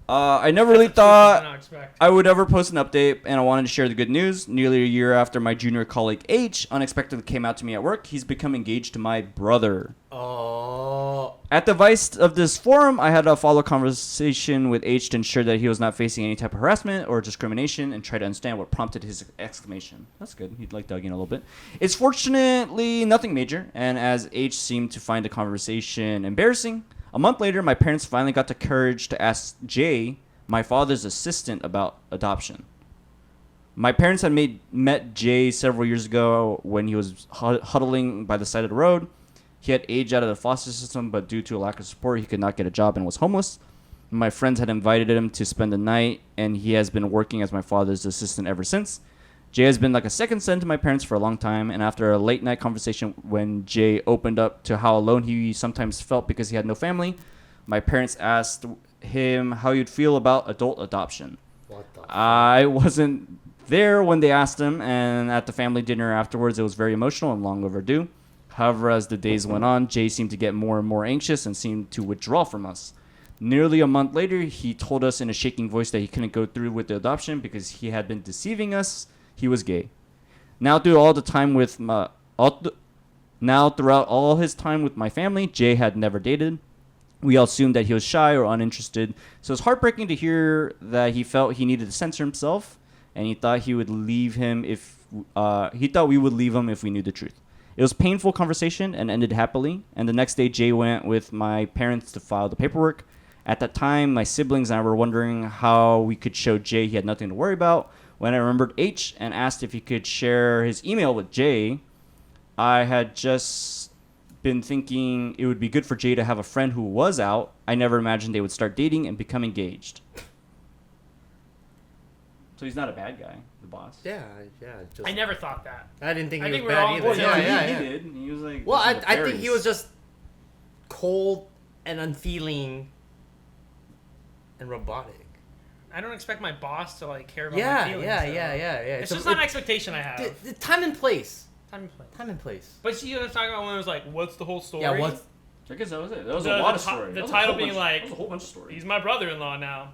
S1: I never really
S3: That's a twist I did
S1: thought
S3: not expect.
S1: I would ever post an update, and I wanted to share the good news. Nearly a year after my junior colleague H unexpectedly came out to me at work, he's become engaged to my brother.
S4: Oh.
S1: At the advice of this forum, I had a follow conversation with H to ensure that he was not facing any type of harassment or discrimination and try to understand what prompted his exclamation. That's good. He'd like dug in a little bit. It's fortunately nothing major, and as H seemed to find the conversation embarrassing, a month later, my parents finally got the courage to ask Jay, my father's assistant, about adoption. My parents had met Jay several years ago when he was huddling by the side of the road. He had aged out of the foster system, but due to a lack of support, he could not get a job and was homeless. My friends had invited him to spend the night, and he has been working as my father's assistant ever since. Jay has been like a second son to my parents for a long time, and after a late night conversation when Jay opened up to how alone he sometimes felt because he had no family, my parents asked him how he'd feel about adult adoption.
S4: What the
S1: I wasn't there when they asked him, and at the family dinner afterwards, it was very emotional and long overdue. However, as the days went on, Jay seemed to get more and more anxious and seemed to withdraw from us. Nearly a month later, he told us in a shaking voice that he couldn't go through with the adoption because he had been deceiving us. He was gay. Now, throughout all his time with my family, Jay had never dated. We all assumed that he was shy or uninterested, so it's heartbreaking to hear that he felt he needed to censor himself, and he thought we would leave him if we knew the truth. It was a painful conversation and ended happily, and the next day Jay went with my parents to file the paperwork. At that time, my siblings and I were wondering how we could show Jay he had nothing to worry about. When I remembered H and asked if he could share his email with Jay, I had just been thinking it would be good for Jay to have a friend who was out. I never imagined they would start dating and become engaged. So he's not a bad guy, the boss.
S4: Yeah. Just,
S3: I never thought that.
S4: I didn't think
S3: I
S4: he
S3: think
S4: was
S3: we're all
S4: bad
S3: on board.
S4: either.
S1: He did. He was like.
S4: Well,
S1: this is
S4: I think he
S1: nefarious.
S4: was just cold and unfeeling and robotic.
S3: I don't expect my boss to like care about my
S4: Yeah,
S3: feelings.
S4: yeah,
S3: so.
S4: yeah, yeah, yeah.
S3: It's just not an expectation I have.
S4: The time and place.
S3: Time and place.
S4: Time and place.
S3: But you know what I'm talking about when it was like, what's the whole story?
S4: Yeah, what's
S1: I guess that was it. That was
S3: The-
S1: a lot
S3: the
S1: of
S3: ti-
S1: story.
S3: the
S1: That was a
S3: title
S1: whole
S3: being
S1: bunch-
S3: like,
S1: that was a whole bunch of stories.
S3: He's my brother-in-law now.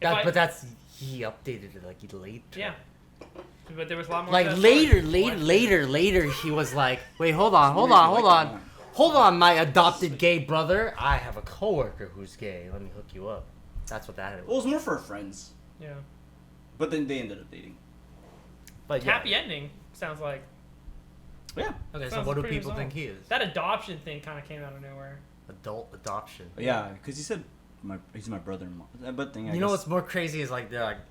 S3: If
S4: that?
S3: I-
S4: But that's he updated it like later.
S3: yeah. But there was a lot more.
S4: Like
S3: to that
S4: later,
S3: story.
S4: later, he was like, "Wait, hold on, my adopted gay brother. I have a coworker who's gay. Let me hook you up." That's what that
S1: Well, it
S4: was.
S1: was more for friends,
S3: Yeah.
S1: but then they ended up dating.
S4: But yeah.
S3: Happy ending sounds like
S1: Yeah.
S4: Okay, so
S3: sounds
S4: what do
S3: pretty
S4: people
S3: resolved.
S4: think he is?
S3: that adoption thing kind of came out of nowhere.
S4: Adult adoption.
S1: Yeah, because he said he's my brother-in-law. But thing, I
S4: You know
S1: guess-
S4: what's more crazy is like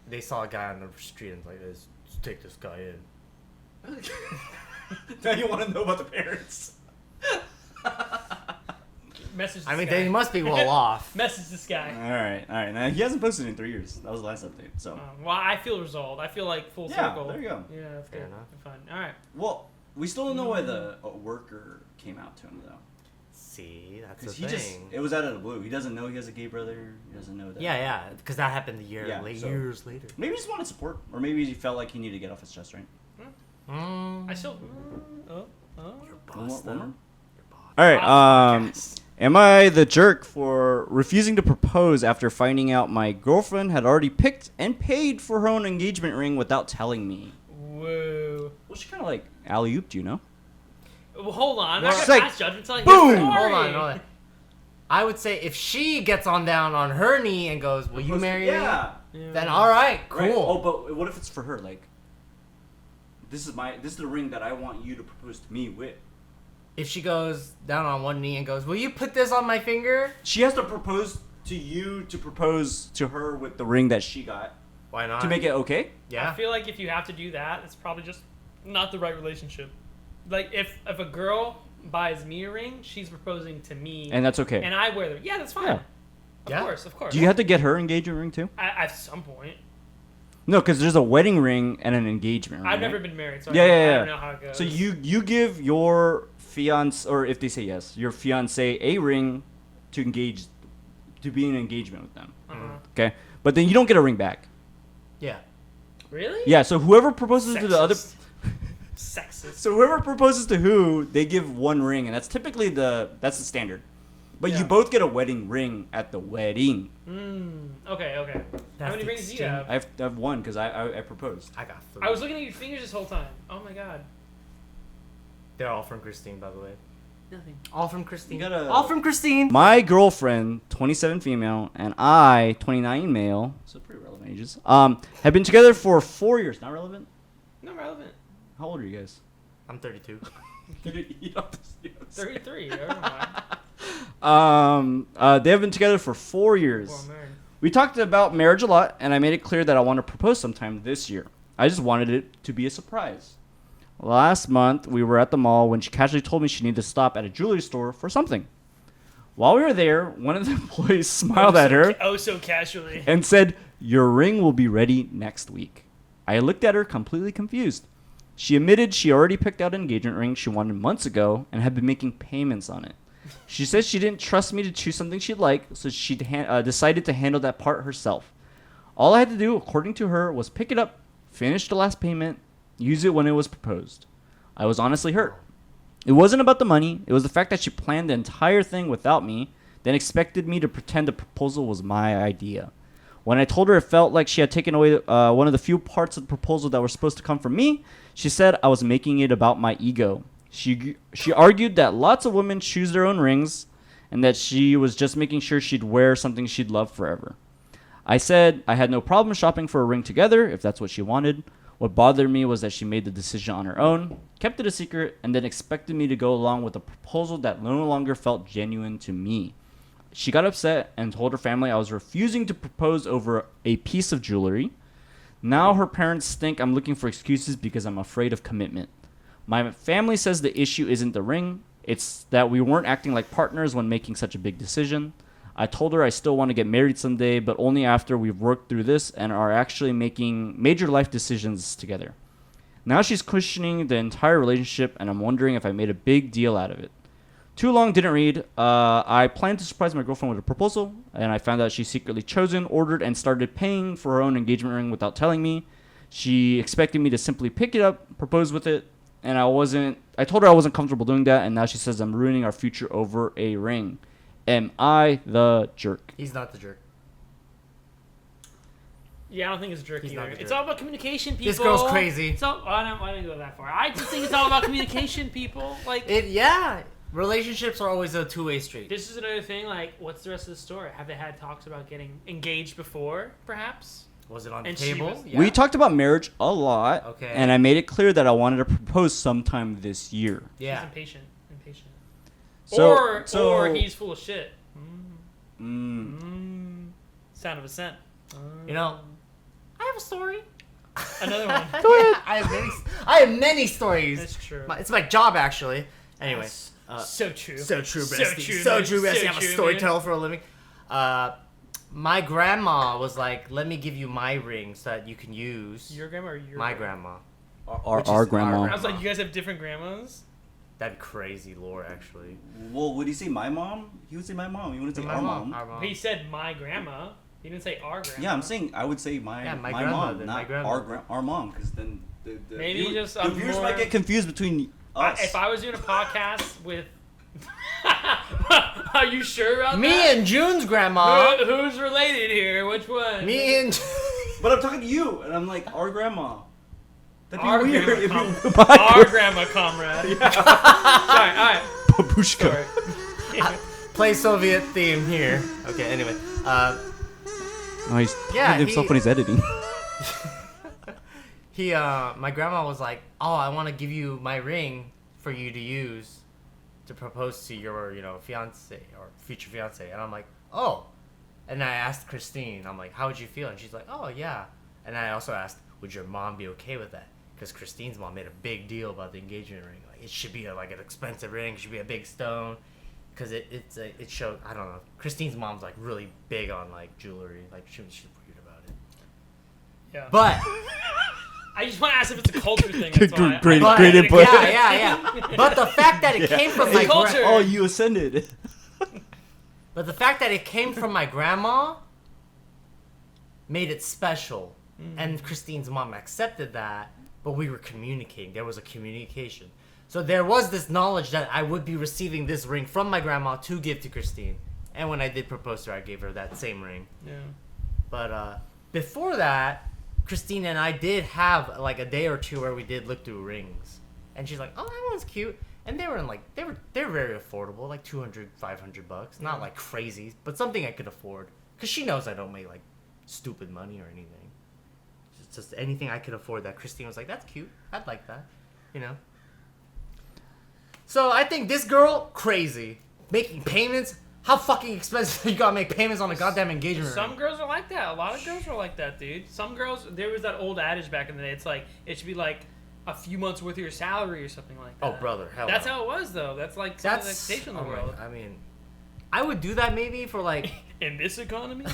S4: they saw a guy on the street and like, let's take this guy in.
S1: Now you want to know about the parents.
S3: Message. This
S4: I mean,
S3: guy.
S4: they must be well off.
S3: Message this guy.
S1: All right. Now he hasn't posted in 3 years. That was the last update. So,
S3: Well, I feel resolved. I feel like full
S1: Yeah,
S3: circle.
S1: there you go.
S3: Yeah, that's
S4: Fair
S3: good.
S4: enough.
S3: Fun. All right.
S1: well, we still don't know why the worker came out to him though,
S4: See, that's the
S1: because
S4: thing.
S1: he just—it was out of the blue. He doesn't know he has a gay brother. He doesn't know that.
S4: yeah, because that happened
S1: Yeah, so-
S4: years later.
S1: Maybe he just wanted support, or maybe he felt like he needed to get off his chest, right?
S3: I still.
S4: Your
S1: One
S4: boss,
S1: more?
S4: though.
S1: All right. Am I the jerk for refusing to propose after finding out my girlfriend had already picked and paid for her own engagement ring without telling me?
S3: Whoa.
S1: Well, she kind of like alley-ooped, you know?
S3: Well, hold on. I'm
S1: Well,
S3: not
S1: it's
S3: gonna
S1: like,
S3: pass judgment until I hear
S1: boom!
S3: the story.
S4: Hold on. I would say if she gets on down on her knee and goes, "Will you marry
S1: Yeah.
S4: me?" Then all right, cool.
S1: Right. Oh, but what if it's for her? Like, this is the ring that I want you to propose to me with.
S4: If she goes down on one knee and goes, "Will you put this on my finger?"
S1: She has to propose to you to propose to her with the ring that she got
S4: Why not?
S1: to make it okay.
S4: Yeah.
S3: I feel like if you have to do that, it's probably just not the right relationship. Like if a girl buys me a ring, she's proposing to me,
S1: And that's okay.
S3: and I wear them. Yeah, that's fine.
S1: Yeah.
S4: Yeah.
S3: Of course.
S1: Do you have to get her engagement ring too?
S3: At some point.
S1: No, because there's a wedding ring and an engagement ring.
S3: I've
S1: right?
S3: never been married, so
S1: Yeah,
S3: I
S1: yeah.
S3: don't know how it goes.
S1: So you give your fiance, or if they say yes, your fiance a ring to engage, to be in an engagement with them. Okay, but then you don't get a ring back.
S4: Yeah.
S3: Really?
S1: Yeah. So whoever proposes to the other,
S3: Sexist.
S1: so whoever proposes to who, they give one ring, and that's typically that's the standard. But
S3: Yeah.
S1: you both get a wedding ring at the wedding.
S3: Okay. How
S4: That's
S3: many
S4: the
S3: rings do you
S4: extreme.
S3: have?
S1: I have one because I proposed.
S4: I got 3.
S3: I was looking at your fingers this whole time. Oh my god.
S4: They're all from Christine, by the way.
S3: Nothing.
S4: All from Christine.
S1: You gotta-
S4: All from Christine.
S1: My girlfriend, 27 female, and I, 29 male, so pretty relevant ages, have been together for 4 years. Not relevant?
S3: Not relevant.
S1: How old are you guys?
S4: I'm 32.
S1: You don't have to say this.
S3: 33. I don't know.
S1: They have been together for 4 years.
S3: Well, married.
S1: We talked about marriage a lot, and I made it clear that I want to propose sometime this year. I just wanted it to be a surprise. Last month, we were at the mall when she casually told me she needed to stop at a jewelry store for something. While we were there, one of the employees smiled at her
S3: Oh, so casually.
S1: and said, "Your ring will be ready next week." I looked at her completely confused. She admitted she already picked out an engagement ring she wanted months ago and had been making payments on it. She said she didn't trust me to choose something she'd like, so she decided to handle that part herself. All I had to do, according to her, was pick it up, finish the last payment, use it when it was proposed. I was honestly hurt. It wasn't about the money. It was the fact that she planned the entire thing without me, then expected me to pretend the proposal was my idea. When I told her it felt like she had taken away one of the few parts of the proposal that were supposed to come from me, she said I was making it about my ego. She argued that lots of women choose their own rings and that she was just making sure she'd wear something she'd love forever. I said I had no problem shopping for a ring together if that's what she wanted. What bothered me was that she made the decision on her own, kept it a secret, and then expected me to go along with a proposal that no longer felt genuine to me. She got upset and told her family I was refusing to propose over a piece of jewelry. Now her parents think I'm looking for excuses because I'm afraid of commitment. My family says the issue isn't the ring, it's that we weren't acting like partners when making such a big decision. I told her I still want to get married someday, but only after we've worked through this and are actually making major life decisions together. Now she's questioning the entire relationship, and I'm wondering if I made a big deal out of it. Too long, didn't read. I planned to surprise my girlfriend with a proposal, and I found out she secretly chosen, ordered, and started paying for her own engagement ring without telling me. She expected me to simply pick it up, propose with it, and I told her I wasn't comfortable doing that, and now she says I'm ruining our future over a ring. Am I the jerk?
S4: He's not the jerk.
S3: Yeah, I don't think it's jerky.
S4: He's not
S3: either.
S4: the
S3: It's
S4: jerk.
S3: all about communication, people.
S4: This girl's crazy.
S3: So I don't go that far. I just think it's all about communication, people. Like
S4: Yeah. Relationships are always a two-way street.
S3: this is another thing. Like, what's the rest of the story? Have they had talks about getting engaged before, perhaps?
S4: Was it on the
S3: And she
S4: table?
S3: was-
S4: Yeah.
S1: We talked about marriage a lot,
S4: Okay.
S1: and I made it clear that I wanted to propose sometime this year.
S3: He's
S4: Yeah.
S3: impatient. Impatient.
S1: So,
S3: or he's full of shit. Sound of a scent.
S4: You know, I have a story.
S3: Another one.
S4: Go ahead. I have many stories.
S3: That's true.
S4: It's my job, actually. Anyway.
S3: That's so true.
S4: So true,
S3: So
S4: Bestie.
S3: true,
S4: So
S3: man.
S4: true, Bestie.
S3: So
S4: I'm a
S3: true,
S4: storyteller for a living. My grandma was like, let me give you my ring so that you can use
S3: Your grandma or your
S4: my
S3: grandma?
S4: grandma.
S1: Our
S4: Which is our
S1: grandma.
S3: I was like, you guys have different grandmas?
S4: That'd be crazy lore, actually.
S1: Well, would he say my mom? He would say my mom. He wouldn't say
S4: My
S1: our
S4: mom.
S1: mom.
S4: Our mom.
S3: He said my grandma. He didn't say our grandma.
S1: Yeah, I'm saying I would say my
S4: my
S1: my
S4: grandmother,
S1: mom,
S4: my
S1: not
S4: grandmother.
S1: our mom, because then the
S3: Maybe
S1: view-
S3: just
S1: the
S3: a
S1: viewers
S3: more-
S1: might get confused between us.
S3: If I was doing a podcast with... Are you sure about
S4: Me
S3: that?
S4: and June's grandma.
S3: Who's related here? Which one?
S4: Me and.
S1: But I'm talking to you, and I'm like our grandma. That'd be
S3: Our
S1: weird.
S3: grandma,
S1: If you,
S3: Our grandma, comrade. Sorry, alright.
S1: Babushka.
S3: Sorry.
S4: Play Soviet theme here. Okay, anyway.
S1: Oh, he's
S4: Yeah,
S1: hitting himself
S4: he-
S1: when he's editing.
S4: My grandma was like, oh, I want to give you my ring for you to use to propose to your, fiance or future fiance. And I'm like, oh. And I asked Christine, I'm like, how would you feel? And she's like, oh, yeah. And I also asked, would your mom be okay with that? Because Christine's mom made a big deal about the engagement ring. Like, it should be like an expensive ring. It should be a big stone. Because it showed, I don't know. Christine's mom's like really big on like jewelry. Like she's weird about it.
S3: Yeah.
S4: But
S3: I just want to ask if it's a culture thing. That's why.
S1: Great-
S3: I-
S1: great input.
S4: Yeah. But the fact that it came from my
S3: culture.
S1: Oh, you ascended.
S4: but the fact that it came from my grandma made it special. And Christine's mom accepted that, but we were communicating. There was a communication. So there was this knowledge that I would be receiving this ring from my grandma to give to Christine. And when I did propose to her, I gave her that same ring.
S3: Yeah.
S4: But before that, Christine and I did have like a day or two where we did look through rings. And she's like, oh, that one's cute. And they were they're very affordable, like $200, $500. Not like crazy, but something I could afford. Because she knows I don't make like stupid money or anything. It's just anything I could afford that Christine was like, that's cute. I'd like that. So I think this girl, crazy. Making payments? How fucking expensive you gotta make payments on a goddamn engagement
S3: Some
S4: ring?
S3: girls are like that. A lot of girls are like that, dude. Some girls, there was that old adage back in the day. It's like, it should be like a few months worth of your salary or something like that.
S4: Oh, brother, hell
S3: That's
S4: no.
S3: how it was, though. That's like some of the expectation in the
S4: oh my-
S3: world.
S4: I mean, I would do that maybe for like...
S3: In this economy?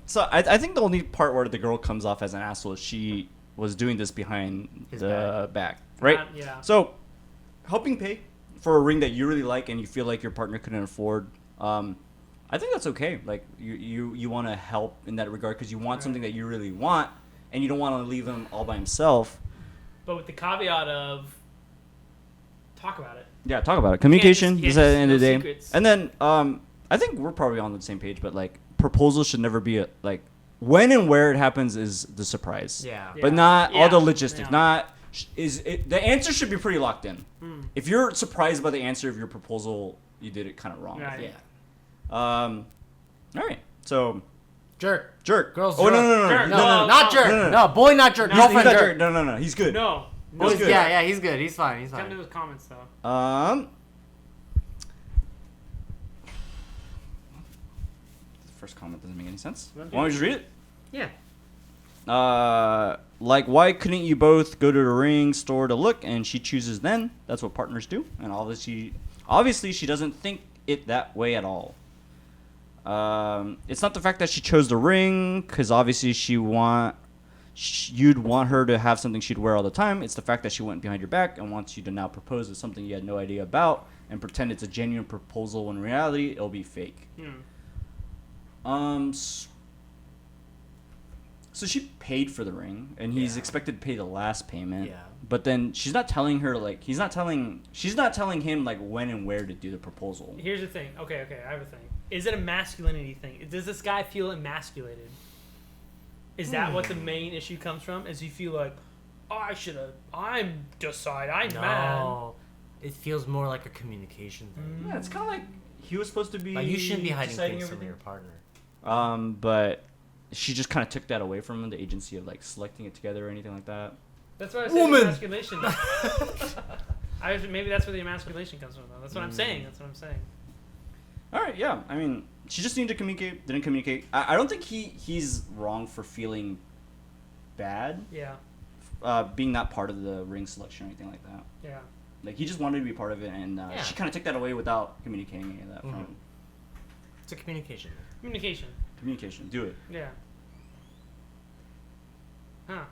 S1: So I think the only part where the girl comes off as an asshole is she was doing this behind
S4: His
S1: the back, right?
S3: Yeah.
S1: So helping pay for a ring that you really like and you feel like your partner couldn't afford, I think that's okay. Like you want to help in that regard because you want something that you really want and you don't want to leave him all by himself.
S3: But with the caveat of, talk about it.
S1: Yeah, talk about it. Communication
S3: just-
S1: is at the end
S3: no
S1: of the day.
S3: secrets.
S1: And then I think we're probably on the same page, but like proposals should never be like when and where it happens is the surprise.
S4: Yeah.
S1: But not all
S3: Yeah.
S1: the logistics.
S3: Yeah.
S1: Not the answer should be pretty locked in. If you're surprised by the answer of your proposal, you did it kind of wrong.
S3: Right.
S4: Yeah.
S1: All right. So
S4: Jerk.
S1: jerk.
S4: Girls
S1: Oh
S4: jerk.
S1: no.
S3: Jerk.
S4: No,
S3: No,
S4: not
S3: no.
S4: jerk.
S1: No, no.
S4: No, boy, not jerk.
S3: No,
S1: He's
S4: Girlfriend
S1: not
S4: jerk.
S1: jerk. No. He's good.
S3: No.
S4: Boys,
S1: good.
S4: yeah, he's good. He's fine. He's
S3: Come
S4: fine.
S3: to those comments, though.
S1: The first comment doesn't make any sense.
S3: Well,
S1: Why don't you just read it?
S4: Yeah.
S1: Like, why couldn't you both go to the ring store to look? And she chooses then. That's what partners do. And obviously, she doesn't think it that way at all. It's not the fact that she chose the ring, because obviously she you'd want her to have something she'd wear all the time. It's the fact that she went behind your back and wants you to now propose with something you had no idea about and pretend it's a genuine proposal when in reality it'll be fake. So she paid for the ring, and he's expected to pay the last payment.
S4: Yeah.
S1: But then she's not telling her she's not telling him like when and where to do the proposal.
S3: Here's the thing. Okay, I have a thing. Is it a masculinity thing? Does this guy feel emasculated? Is that what the main issue comes from? Is he feel like, I'm man.
S4: No, it feels more like a communication thing.
S1: Yeah, it's kind of like he was supposed to be.
S4: Like you shouldn't be hiding
S1: deciding
S4: things from
S1: everything.
S4: your partner.
S1: But she just kind of took that away from him, the agency of like selecting it together or anything like that.
S3: That's why I say emasculation. Maybe that's where the emasculation comes from, though. That's what I'm saying.
S1: All right, yeah. I mean, she just needed to communicate. Didn't communicate. I don't think he's wrong for feeling bad.
S3: Yeah.
S1: Being not part of the ring selection or anything like that.
S3: Yeah.
S1: Like he just wanted to be part of it, and she kind of took that away without communicating any of that. From
S4: It's a communication.
S1: Communication. Do it.
S3: Yeah. Huh.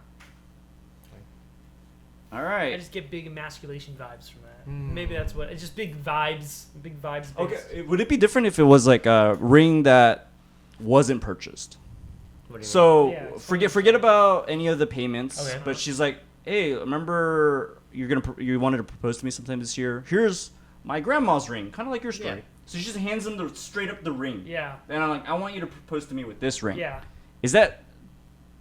S1: All right.
S3: I just get big emasculation vibes from that. Maybe that's what. It's just big vibes. Based.
S1: Okay. Would it be different if it was like a ring that wasn't purchased?
S4: What do you
S1: So
S3: Yeah,
S1: forget about any of the payments.
S4: Okay.
S1: But she's like, hey, remember you wanted to propose to me sometime this year? Here's my grandma's ring, kind of like your story.
S4: Yeah.
S1: So she just hands him straight up the ring.
S3: Yeah.
S1: And I'm like, I want you to propose to me with this ring.
S3: Yeah.
S1: Is that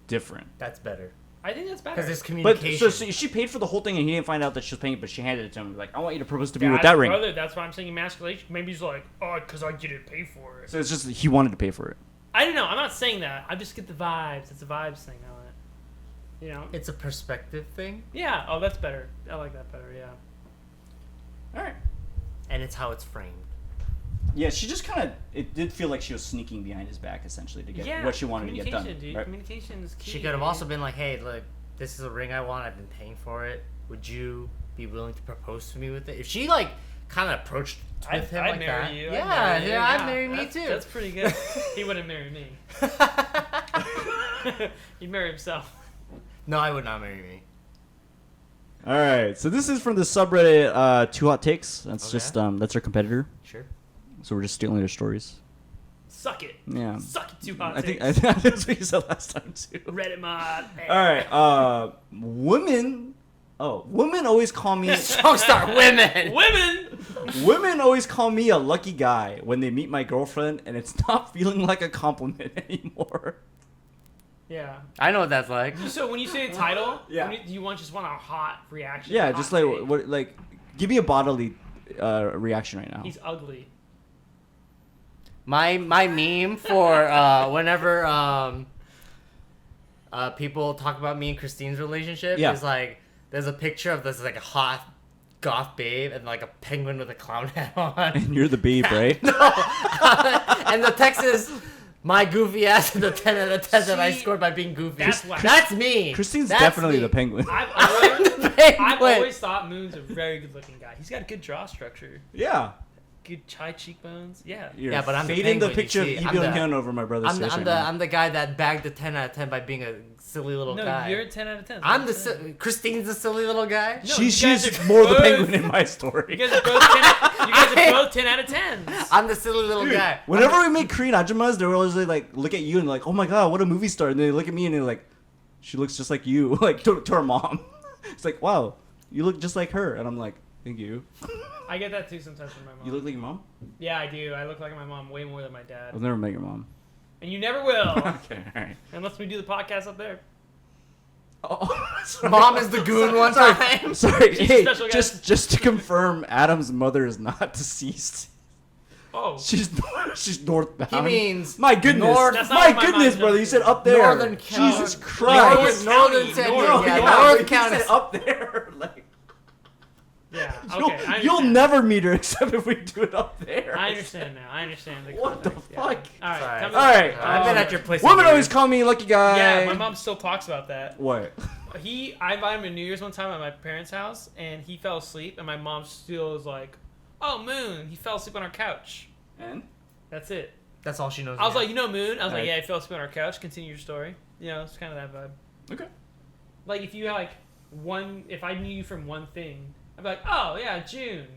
S1: different?
S4: That's better.
S3: I think that's better.
S4: Because it's
S1: But
S4: communication.
S1: so she paid for the whole thing and he didn't find out that she was paying, but she handed it to him. Like, I want you to propose to me with that ring.
S3: Brother, that's why I'm saying emasculation. Maybe he's like, because I didn't pay for it.
S1: So it's just he wanted to pay for it.
S3: I don't know. I'm not saying that. I just get the vibes. It's a vibes thing on it. You know?
S4: It's a perspective thing,
S3: Yeah. Oh, that's better. I like that better. Yeah.
S1: All right.
S4: and it's how it's framed.
S1: Yeah, she just kind of. It did feel like she was sneaking behind his back essentially to get what she wanted to get done.
S3: Communication, dude.
S1: Right?
S3: Communication is key.
S4: She could have also been like, "Hey, look, this is a ring I want. I've been paying for it. Would you be willing to propose to me with it?" If she like kind of approached with him
S3: I'd
S4: like
S3: marry
S4: that,
S3: you.
S4: I'd marry me too.
S3: That's pretty good. He wouldn't marry me. He'd marry himself.
S4: No, I would not marry me.
S1: All right, so this is from the subreddit Two Hot Takes. That's
S4: Okay.
S1: just that's our competitor.
S4: Sure.
S1: So we're just stealing their stories.
S3: Suck it.
S1: Yeah.
S3: Suck it, too hot.
S1: I think that's what you said last time too.
S3: Reddit mod.
S1: All right, women. Oh, women always call me.
S4: Strong star women.
S3: Women.
S1: Women always call me a lucky guy when they meet my girlfriend, and it's not feeling like a compliment anymore.
S3: Yeah.
S4: I know what that's like.
S3: So when you say the title,
S1: Yeah.
S3: you just want a hot reaction.
S1: Yeah,
S3: hot
S1: just like
S3: take.
S1: what, like, give me a bodily reaction right now.
S3: He's ugly.
S4: My meme for whenever people talk about me and Christine's relationship
S1: Yeah.
S4: is like there's a picture of this like a hot goth babe and like a penguin with a clown hat on.
S1: And you're the babe, right?
S4: And the text is my goofy ass and the 10 out of 10 that I
S3: See,
S4: scored by being goofy.
S3: that's why-
S4: That's me.
S1: Christine's
S4: That's
S1: definitely
S4: me.
S1: the penguin.
S3: I've
S4: The penguin.
S3: always thought Moon's a very good looking guy. He's got a good jaw structure.
S1: Yeah.
S3: Good high cheekbones. Yeah.
S1: You're
S4: Yeah, but I'm the
S1: fading the
S4: penguin, you
S1: picture of
S4: see.
S1: Eve
S4: I'm the-
S1: Young over my brother's face right now.
S4: I'm the guy that bagged the 10 out of 10 by being a silly little
S3: No,
S4: guy.
S3: you're a 10 out of 10.
S4: I'm the Christine's the silly little guy.
S3: No, you guys
S1: She's
S3: are
S1: more the
S3: both-
S1: penguin in my
S3: You
S1: story.
S3: guys are both 10. You guys are both 10 out of 10s.
S4: I'm the silly little guy.
S1: Whenever we make Korean ajumas, they always like look at you and like, oh my god, what a movie star. And they look at me and they're like, she looks just like you, like to her mom. It's like, wow, you look just like her. And I'm like, thank you.
S3: I get that too sometimes from my mom.
S1: You look like your mom?
S3: Yeah, I do. I look like my mom way more than my dad.
S1: I've never met your mom.
S3: And you never will.
S1: Okay, all right.
S3: Unless we do the podcast up there.
S1: Oh, sorry.
S4: Mom is the goon one time.
S1: Sorry,
S3: She's a
S1: hey,
S3: special guest.
S1: just to confirm, Adam's mother is not deceased.
S3: Oh.
S1: She's northbound.
S4: He means
S1: my goodness,
S4: north-
S3: That's not
S1: my
S3: what my
S1: goodness,
S3: mind
S1: brother.
S3: does.
S1: You said up there.
S4: Northern County.
S1: Jesus Christ.
S4: Northern
S3: County.
S4: San
S3: North-
S4: Diego.
S1: Yeah,
S4: Yeah,
S1: but
S4: North
S1: you
S4: County.
S1: said up there. Like,
S3: Yeah. Okay.
S1: you'll,
S3: I understand.
S1: you'll never meet her except if we do it up there.
S3: I understand now. I understand the
S1: What the
S3: context.
S1: fuck?
S3: Yeah. All right.
S4: Sorry.
S3: tell me-
S1: All right.
S4: I've been at your place.
S1: Women
S4: again.
S1: always call me lucky guy.
S3: Yeah, my mom still talks about that.
S1: What?
S3: I invited him to New Year's one time at my parents' house, and he fell asleep, and my mom still was like, "Oh, Moon, he fell asleep on our couch."
S1: And?
S3: That's it.
S4: That's all she knows.
S3: I was
S4: yeah.
S3: like, "You know, Moon." I was like,
S1: Right.
S3: "Yeah, he fell asleep on our couch." Continue your story. You know, it's kind of that vibe.
S1: Okay.
S3: Like if you like if I knew you from one thing, I'd be like, oh yeah, Joon.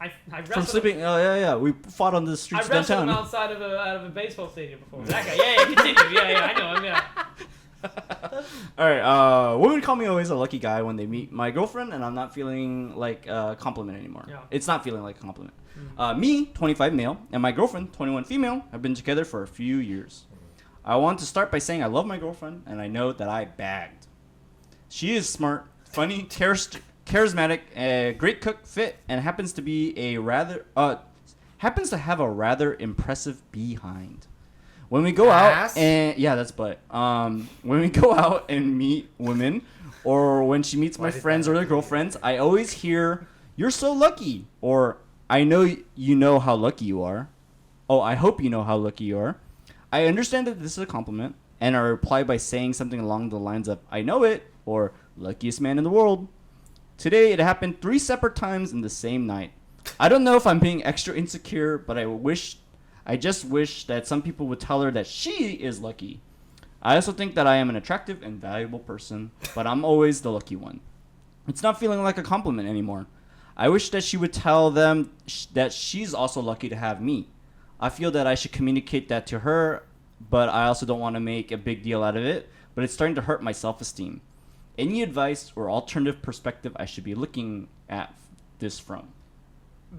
S3: I wrestled
S1: From sleeping. Oh yeah. We fought on the
S3: I
S1: streets
S3: wrestled him
S1: downtown.
S3: outside of a baseball stadium before. That guy. Yeah, continue. Yeah, I know him. Yeah.
S1: All right. Women call me always a lucky guy when they meet my girlfriend, and I'm not feeling like a compliment anymore.
S3: Yeah.
S1: It's not feeling like a compliment. Me, 25 male, and my girlfriend, 21 female, have been together for a few years. I want to start by saying I love my girlfriend, and I know that I bagged. She is smart, funny, charismatic, a great cook, fit, and happens to have a rather impressive behind. When we go
S4: Ass?
S1: out and that's butt. When we go out and meet women, or when she meets my friends or their girlfriends, I always hear, "You're so lucky," or "I know you know how lucky you are." Oh, I hope you know how lucky you are. I understand that this is a compliment, and I reply by saying something along the lines of, "I know it," or "Luckiest man in the world." Today, it happened 3 separate times in the same night. I don't know if I'm being extra insecure, but I just wish that some people would tell her that she is lucky. I also think that I am an attractive and valuable person, but I'm always the lucky one. It's not feeling like a compliment anymore. I wish that she would tell them that she's also lucky to have me. I feel that I should communicate that to her, but I also don't want to make a big deal out of it, but it's starting to hurt my self-esteem. Any advice or alternative perspective I should be looking at this from?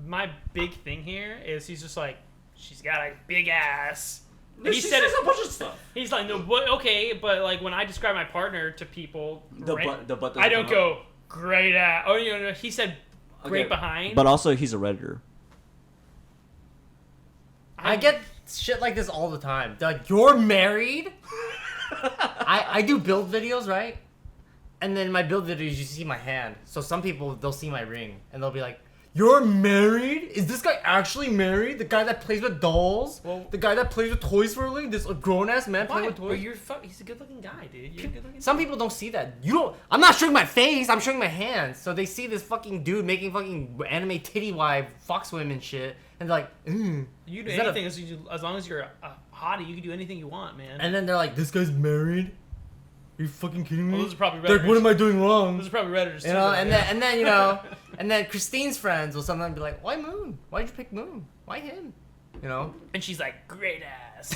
S3: My big thing here is he's just like, she's got a big ass.
S1: No, she says a bunch of stuff.
S3: He's like, no, what? Okay, but like when I describe my partner to people,
S1: The butt doesn't
S3: I don't
S1: come
S3: go great ass. Oh, no, he said great behind.
S1: But also, he's a Redditor.
S4: I get shit like this all the time. You're married? I do build videos, right? And then in my build videos, you see my hand. So some people, they'll see my ring, and they'll be like, "You're married? Is this guy actually married? The guy that plays with dolls?
S3: Well,
S4: the guy that plays with toys for a living? This grown-ass man playing with toys?"
S3: He's a good-looking guy, dude. You're a good-looking
S4: Some
S3: guy.
S4: people don't see that. I'm not showing my face. I'm showing my hands. So they see this fucking dude making fucking anime titty wife fox women shit, and they're like,
S3: You do
S4: Is that
S3: anything as long as you're a hottie. You can do anything you want, man.
S4: and then they're like, "This guy's married? Are you fucking kidding me?
S3: Well, those are probably
S4: They're like, what
S3: Redditors.
S4: am I doing wrong?"
S3: Those are probably Redditors too.
S4: You know,
S3: though,
S4: and
S3: yeah.
S4: then and then Christine's friends will sometimes be like, "Why Moon? Why'd you pick Moon? Why him?" You know?
S3: And she's like, great ass,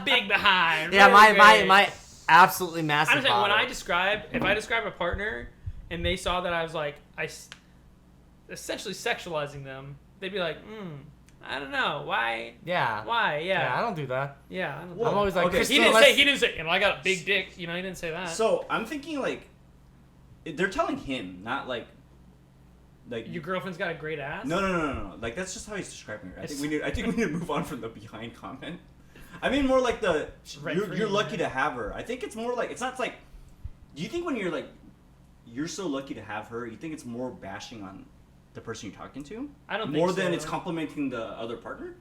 S3: big behind.
S4: Yeah,
S3: really great.
S4: my absolutely massive.
S3: I'm saying when
S4: bottom.
S3: if I describe a partner, and they saw that I was like, essentially sexualizing them, they'd be like, I don't know, why?
S4: Yeah.
S3: Why?
S4: Yeah, I
S3: Yeah.
S4: don't do that.
S3: Yeah. I don't
S1: Whoa.
S3: know.
S4: I'm always like,
S1: Okay,
S4: Christine,
S3: He didn't say, I got a big dick. You know, he didn't say that.
S1: So I'm thinking like, they're telling him, not like
S3: Your girlfriend's got a great ass?
S1: No. Like that's just how he's describing her. I think we need to move on from the behind comment. I mean more like the
S3: Right for
S1: you're
S3: you,
S1: lucky
S3: man.
S1: to have her. I think it's more like it's not like. Do you think when you're like, you're so lucky to have her? You think it's more bashing on the person you're talking to?
S3: I don't think
S1: more
S3: so.
S1: than it's complimenting the other partner.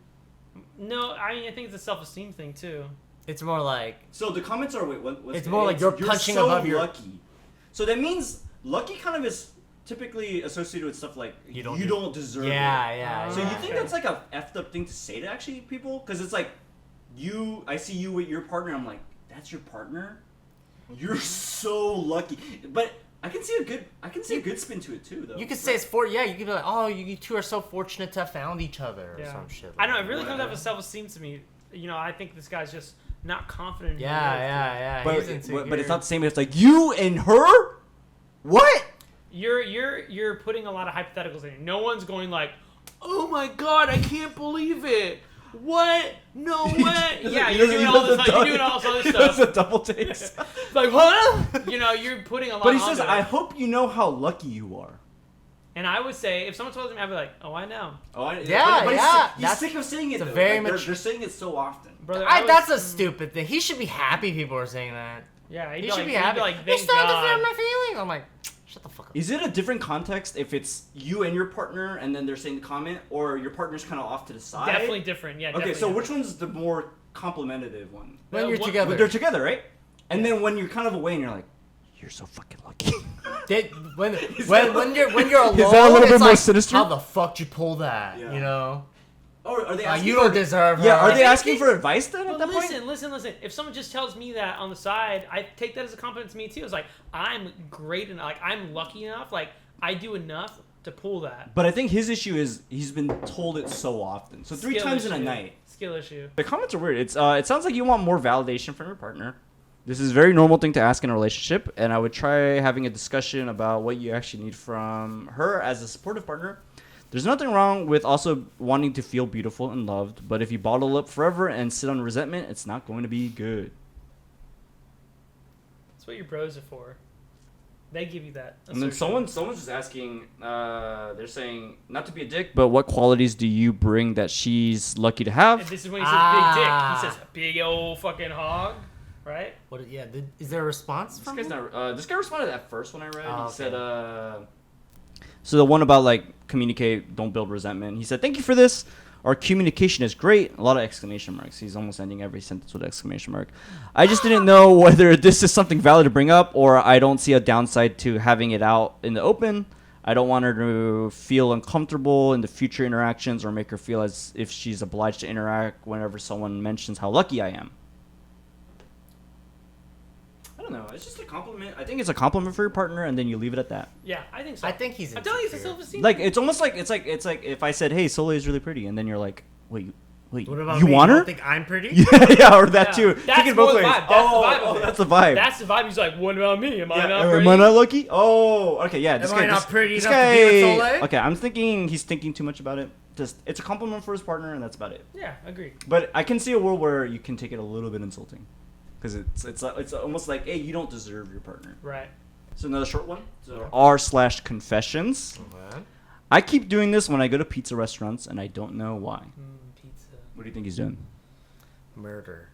S3: No, I mean, I think it's a self-esteem thing, too.
S4: It's more like
S1: So the comments are what's
S4: It's more like you're punching
S1: so
S4: above your-
S1: lucky. So that means lucky kind of is typically associated with stuff like you
S4: don't
S1: deserve
S4: yeah,
S1: it.
S4: yeah.
S1: So
S4: yeah.
S1: you think
S3: Okay.
S1: that's like a effed up thing to say to actually people? Because it's like, I see you with your partner. I'm like, that's your partner. You're so lucky. But I can see a good spin to it too, though.
S4: You could say it's you could be like, "Oh, you two are so fortunate to have found each other," or some shit.
S3: I
S4: like
S3: know, it
S4: that.
S3: really comes
S1: Whatever.
S3: down to self-esteem to me. You know, I think this guy's just not confident in
S4: Yeah.
S1: But,
S4: He's insecure.
S1: but it's not the same. It's like you and her. What?
S3: You're putting a lot of hypotheticals in. No one's going like, "Oh my god, I can't believe it! What? No way!" Yeah, you're doing all this. You're doing all this other
S1: He does
S3: stuff.
S1: a double takes.
S3: Like, what? You know, you're putting a lot.
S1: But he
S3: onto
S1: says,
S3: it.
S1: "I hope you know how lucky you are."
S3: And I would say, if someone told me, I'd be like, "Oh, I know,
S1: Oh,
S4: Yeah,
S1: but
S4: yeah,
S1: He's
S4: that's-
S1: sick of saying it.
S4: it's a
S1: Though.
S4: very
S1: Like,
S4: much-
S1: they're saying it so often.
S3: brother."
S4: That's a stupid thing. He should be happy people are saying that.
S3: Yeah,
S4: He should be happy.
S3: Like,
S4: You're
S3: thank
S4: starting to
S3: God.
S4: hurt my feelings. I'm like, shut the fuck up.
S1: Is it a different context if it's you and your partner and then they're saying the comment, or your partner's kind of off to the side?
S3: Definitely different. Yeah.
S1: Okay,
S3: definitely
S1: so
S3: different.
S1: which one's the more complimentative one?
S4: When you're
S3: what-
S4: together.
S1: When they're together, right? And then when you're kind of away and you're like, you're so fucking lucky.
S4: When
S1: that-
S4: you're alone,
S1: that a little
S4: it's
S1: bit more
S4: like,
S1: sinister?
S4: how the fuck did you pull that?
S1: Yeah.
S4: You know?
S1: Oh, are they asking
S4: You
S1: for,
S4: don't deserve her.
S1: Yeah, are they
S3: If
S1: asking
S3: anything-
S1: for advice then at
S3: But
S1: that
S3: listen,
S1: point?
S3: listen. If someone just tells me that on the side, I take that as a compliment to me too. It's like I'm great enough. Like I'm lucky enough. Like I do enough to pull that.
S1: But I think his issue is he's been told it so often. So 3
S3: Skill
S1: times in a
S3: issue.
S1: night.
S3: Skill issue.
S1: The comments are weird. It sounds like you want more validation from your partner. This is a very normal thing to ask in a relationship, and I would try having a discussion about what you actually need from her as a supportive partner. There's nothing wrong with also wanting to feel beautiful and loved, but if you bottle up forever and sit on resentment, it's not going to be good.
S3: That's what your bros are for. They give you that.
S1: And then
S3: assertion.
S1: someone's just asking, they're saying, not to be a dick, but what qualities do you bring that she's lucky to
S3: And
S1: have?
S3: this is when he says big dick. He says big old fucking hog, right?
S4: What? Yeah. Is there a response
S1: This
S4: from
S1: guy's
S4: him?
S1: not. This guy responded at first when I read.
S4: Oh,
S1: He
S4: okay.
S1: said, so the one about like communicate, don't build resentment. He said, "Thank you for this. Our communication is great." A lot of exclamation marks. He's almost ending every sentence with exclamation mark. I just didn't know whether this is something valid to bring up, or I don't see a downside to having it out in the open. I don't want her to feel uncomfortable in the future interactions, or make her feel as if she's obliged to interact whenever someone mentions how lucky I am. I don't know. It's just a compliment. I think it's a compliment for your partner, and then you leave it at that.
S3: Yeah, I think so.
S4: I think he's.
S3: I'm telling you, it's a
S4: insecure.
S3: self-esteem.
S1: Like it's almost like it's like if I said, "Hey, Soleil is really pretty," and then you're like, "Wait,
S4: What about
S1: you
S4: me?
S1: want
S4: You
S1: her?"
S4: don't think I'm pretty?
S1: yeah, or that
S3: Yeah.
S1: too.
S3: That's
S1: Take it
S3: more
S1: both
S3: the
S1: ways.
S3: vibe. That's the vibe of it.
S1: That's the vibe.
S3: That's the vibe. He's like, what about me? Am I not
S1: Am
S3: pretty?
S1: I not lucky? Oh, okay, yeah. This
S4: Am
S1: guy,
S4: I not
S1: this,
S4: pretty
S1: this
S4: enough
S1: guy,
S4: to be with Soleil?
S1: Okay, I'm thinking he's thinking too much about it. Just it's a compliment for his partner, and that's about it.
S3: Yeah, agreed.
S1: But I can see a world where you can take it a little bit insulting, because it's almost like, hey, you don't deserve your partner.
S3: Right.
S1: So another short one. So r/confessions.
S4: Okay.
S1: I keep doing this when I go to pizza restaurants, and I don't know why.
S3: Pizza.
S1: What do you think he's doing?
S4: Murder.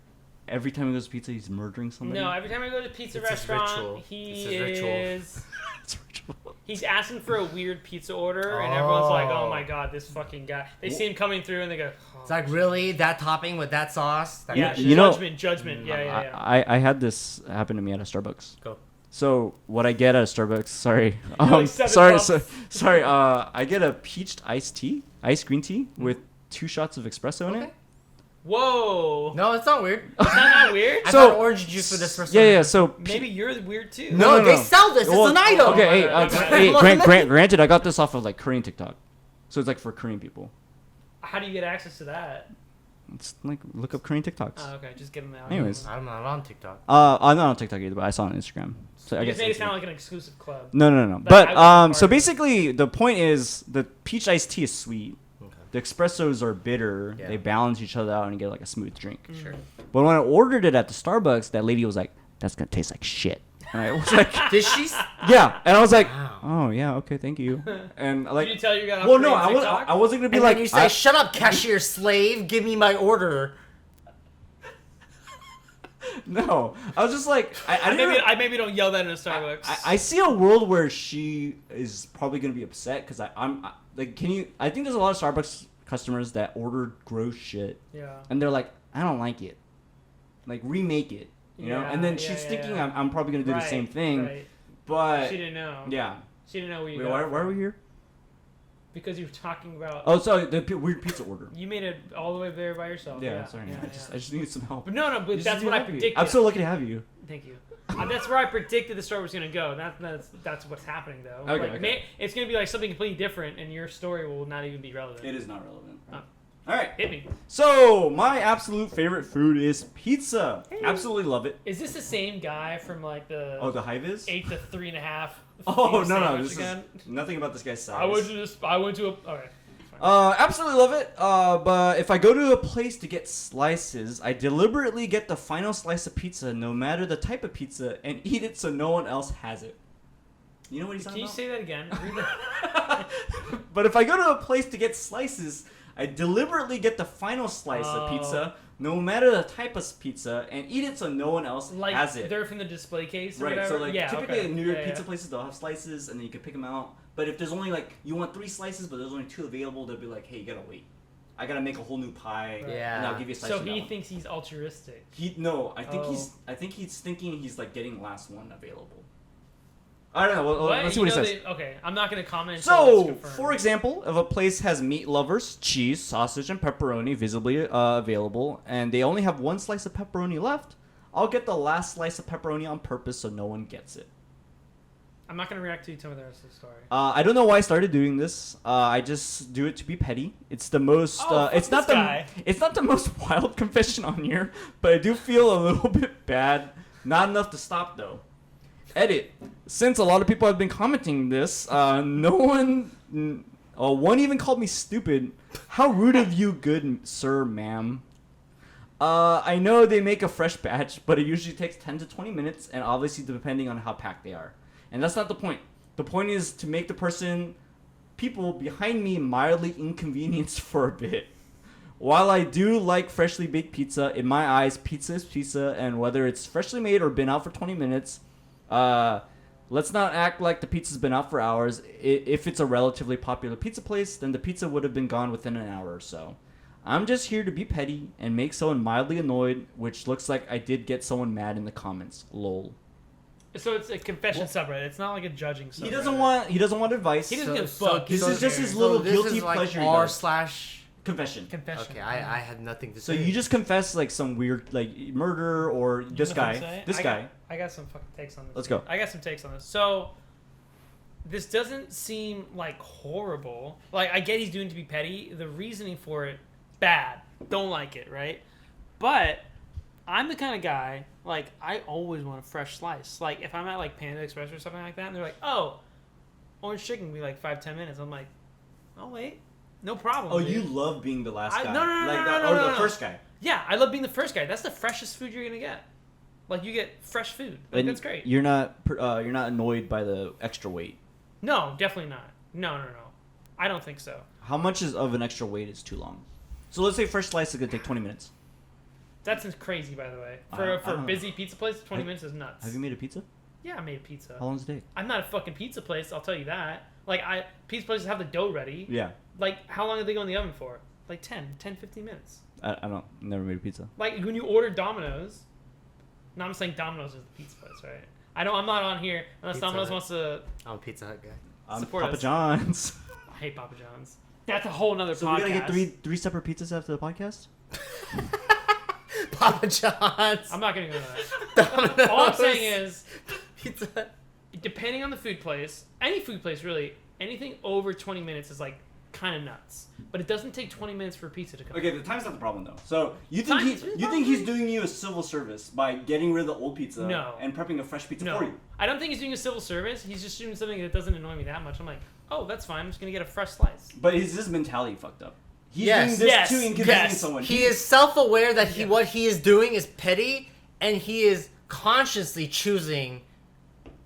S1: Every time he goes to pizza, he's murdering somebody?
S3: No, every time I go to a pizza
S4: It's his
S3: restaurant,
S4: ritual.
S3: he
S4: It's his ritual.
S3: is.
S1: It's ritual.
S3: He's asking for a weird pizza order, and everyone's like, "Oh
S4: Oh.
S3: my god, this fucking guy!" They see him coming through, and they go, oh,
S4: It's like, really? That topping with that sauce? That
S3: "Yeah,
S4: kind of
S1: you
S4: shit?
S1: know-
S3: judgment." Yeah, yeah, yeah.
S1: I had this happen to me at a Starbucks.
S4: Go.
S1: So what I get at a Starbucks, sorry,
S3: like 7
S1: sorry,
S3: cups.
S1: sorry. I get a peached iced green tea with 2 shots of espresso in
S4: Okay.
S1: it.
S3: Whoa,
S4: No, it's not weird.
S3: is that not weird?
S4: I
S1: So-
S4: got orange juice for this person.
S1: Yeah. So
S3: Maybe you're weird too.
S4: No,
S1: No,
S4: they
S1: no.
S4: sell this.
S1: Well,
S4: it's an item.
S1: Okay, hey,
S3: Okay.
S1: granted, I got this off of like Korean TikTok, so it's like for Korean people.
S3: How do you get access to that?
S1: It's like look up Korean TikToks.
S3: Oh, okay, just get them out.
S1: Anyways.
S4: I'm not on TikTok.
S1: I'm not on TikTok either, but I saw it on Instagram. So I
S3: You
S1: guess
S3: just made it
S1: it's-
S3: sound like an exclusive club.
S1: No.
S3: Like,
S1: But
S3: I was
S1: so
S3: part of it.
S1: basically, the point is the peach iced tea is sweet.
S4: Okay.
S1: The espressos are bitter.
S4: Yeah.
S1: They balance each other out and you get like a smooth drink.
S3: Mm.
S4: Sure.
S1: But when I ordered it at the Starbucks, that lady was like, "That's gonna taste like shit." And I was like,
S4: Did she?
S1: "Yeah," and I was like,
S4: Wow.
S1: "Oh yeah, okay, thank you." And like,
S3: Did you tell you got?
S1: well, no,
S3: upgrade TikTok?
S1: I wasn't gonna be
S4: And
S1: like,
S4: then you say, "Shut up, cashier slave. Give me my order."
S1: no. I was just like, I didn't.
S3: I maybe don't yell that in a Starbucks.
S1: I see a world where she is probably gonna be upset because I'm like, can you? I think there's a lot of Starbucks customers that order gross shit
S3: yeah.
S1: and they're like, I don't like it, like remake it, you know.
S3: Yeah,
S1: And then
S3: yeah,
S1: she's
S3: yeah,
S1: thinking
S3: yeah.
S1: I'm probably gonna do the
S3: Right,
S1: same thing,
S3: Right.
S1: but
S3: She didn't know.
S1: yeah.
S3: She didn't know what you
S1: Wait,
S3: got.
S1: why are we here?
S3: Because you were talking about.
S1: Oh, sorry, the weird pizza order.
S3: You made it all the way there by yourself.
S1: Yeah, sorry.
S3: Yeah,
S1: I just needed some help.
S3: But no, but
S1: You just
S3: that's
S1: need
S3: what I
S1: help me.
S3: predicted.
S1: I'm so lucky to have you.
S3: Thank you. That's where I predicted the story was gonna go. That's what's happening though.
S1: Okay,
S3: Like,
S1: okay.
S3: it's gonna be like something completely different, and your story will not even be relevant.
S1: It is not relevant.
S3: Oh.
S1: All right.
S3: Hit me.
S1: So my absolute favorite food is pizza. Absolutely love it.
S3: Is this the same guy from like the
S1: Oh, the high vis?
S3: 8 to 3.5?
S1: Oh no,
S3: sandwich
S1: this
S3: again?
S1: is nothing about this guy's size.
S3: I went to a. Okay. Fine.
S1: Absolutely love it. But if I go to a place to get slices, I deliberately get the final slice of pizza, no matter the type of pizza, and eat it so no one else has it. You know what he's
S3: Can
S1: talking
S3: you
S1: about?
S3: say that again? Read that.
S1: But if I go to a place to get slices, I deliberately get the final slice
S3: Oh.
S1: of pizza, no matter the type of pizza, and eat it so no one else
S3: Like
S1: has it.
S3: they're from the display case. Or
S1: Right,
S3: whatever?
S1: so like
S3: yeah,
S1: typically
S3: okay.
S1: in New York
S3: Yeah,
S1: pizza
S3: yeah.
S1: places, they'll have slices and then you can pick them out. But if there's only like, you want 3 slices but there's only 2 available, they'll be like, hey, you gotta wait. I gotta make a whole new pie,
S4: Yeah.
S1: and I'll give you a slice
S3: So
S1: of that
S3: he
S1: one."
S3: thinks he's altruistic.
S1: No, I think
S3: Oh.
S1: he's thinking he's like getting last one available. I don't know. Well,
S3: What?
S1: let's see
S3: You
S1: what he
S3: know
S1: says.
S3: okay, I'm not gonna comment. Until it's
S1: So,
S3: confirmed.
S1: for example, if a place has meat lovers, cheese, sausage, and pepperoni visibly available, and they only have one slice of pepperoni left, I'll get the last slice of pepperoni on purpose so no one gets it.
S3: I'm not gonna react to you. Tell me the rest of the story.
S1: I don't know why I started doing this. I just do it to be petty. It's the most.
S3: Oh, fuck
S1: it's not
S3: this
S1: the.
S3: guy.
S1: It's not the most wild confession on here, but I do feel a little bit bad. Not enough to stop though. Edit. Since a lot of people have been commenting this, no one. One even called me stupid. How rude of you, good sir, ma'am. I know they make a fresh batch, but it usually takes 10 to 20 minutes, and obviously depending on how packed they are. And that's not the point. The point is to make the people behind me mildly inconvenienced for a bit. While I do like freshly baked pizza, in my eyes, pizza is pizza, and whether it's freshly made or been out for 20 minutes, let's not act like the pizza's been out for hours. If it's a relatively popular pizza place, then the pizza would have been gone within an hour or so. I'm just here to be petty and make someone mildly annoyed, which looks like I did get someone mad in the comments. Lol.
S3: So it's a confession subreddit. It's not like a judging subreddit.
S1: He doesn't want advice.
S3: He doesn't give a fuck.
S1: This is just his
S4: So
S1: little
S4: this
S1: guilty
S4: is like
S1: pleasure. he
S4: R
S1: does.
S4: slash.
S1: Confession.
S3: confession.
S4: Okay, I had nothing to
S1: So
S4: say.
S1: you just confess like some weird like murder or
S3: You
S1: this
S3: know what I'm
S1: guy.
S3: saying?
S1: This guy.
S3: I got some fucking takes on this.
S1: Let's go.
S3: I got some takes on this. So this doesn't seem like horrible. Like I get he's doing it to be petty. The reasoning for it, bad. Don't like it, right? But I'm the kind of guy, like, I always want a fresh slice. Like, if I'm at, like, Panda Express or something like that, and they're like, oh, orange chicken will be, like, 5-10 minutes. I'm like, oh, wait. No problem,
S1: Oh,
S3: dude.
S1: you love being the last guy.
S3: No,
S1: like
S3: no,
S1: that,
S3: no,
S1: or
S3: no,
S1: the
S3: no.
S1: first guy.
S3: Yeah, I love being the first guy. That's the freshest food you're going to get. Like, you get fresh food. Like,
S1: And
S3: that's great.
S1: You're not annoyed by the extra weight.
S3: No, definitely not. No. I don't think so.
S1: How much of an extra weight is too long? So let's say first slice is gonna take 20 minutes.
S3: That's crazy, by the way.
S1: I
S3: For
S1: don't
S3: a
S1: know.
S3: busy pizza place, 20 minutes is nuts.
S1: Have you made a pizza?
S3: Yeah, I made a pizza.
S1: How long does it take?
S3: I'm not a fucking pizza place, I'll tell you that. Like, pizza places have the dough ready.
S1: Yeah.
S3: Like, how long do they go in the oven for? Like 10, 15 minutes.
S1: I don't. Never made a pizza.
S3: Like, when you order Domino's, no, I'm saying Domino's is the pizza place, right? I'm not on here unless
S4: Pizza
S3: Domino's
S4: Hut.
S3: wants to.
S4: I'm a Pizza Hut guy.
S1: I'm
S3: Support
S1: Papa
S3: us.
S1: John's.
S3: I hate Papa John's. That's a whole nother
S1: So
S3: podcast.
S1: we're gonna get three separate pizzas after the podcast.
S4: Papa John's.
S3: I'm not gonna go into that. All I'm saying is,
S4: Pizza Hut.
S3: depending on the food place, any food place really, anything over 20 minutes is like kind of nuts. But it doesn't take 20 minutes for pizza to come.
S1: Okay, the time's not the problem though. So you think
S3: Time is the
S1: you think he's doing you a civil service by getting rid of the old pizza
S3: No.
S1: and prepping a fresh pizza
S3: No,
S1: for you?
S3: I don't think he's doing a civil service. He's just doing something that doesn't annoy me that much. I'm like, oh, that's fine. I'm just gonna get a fresh slice.
S1: But is his mentality fucked up? He's
S4: Yes.
S1: doing this
S3: Yes.
S1: to inconvenience
S3: Yes.
S1: someone.
S4: He is self-aware that
S3: Yeah.
S4: what he is doing is petty, and he is consciously choosing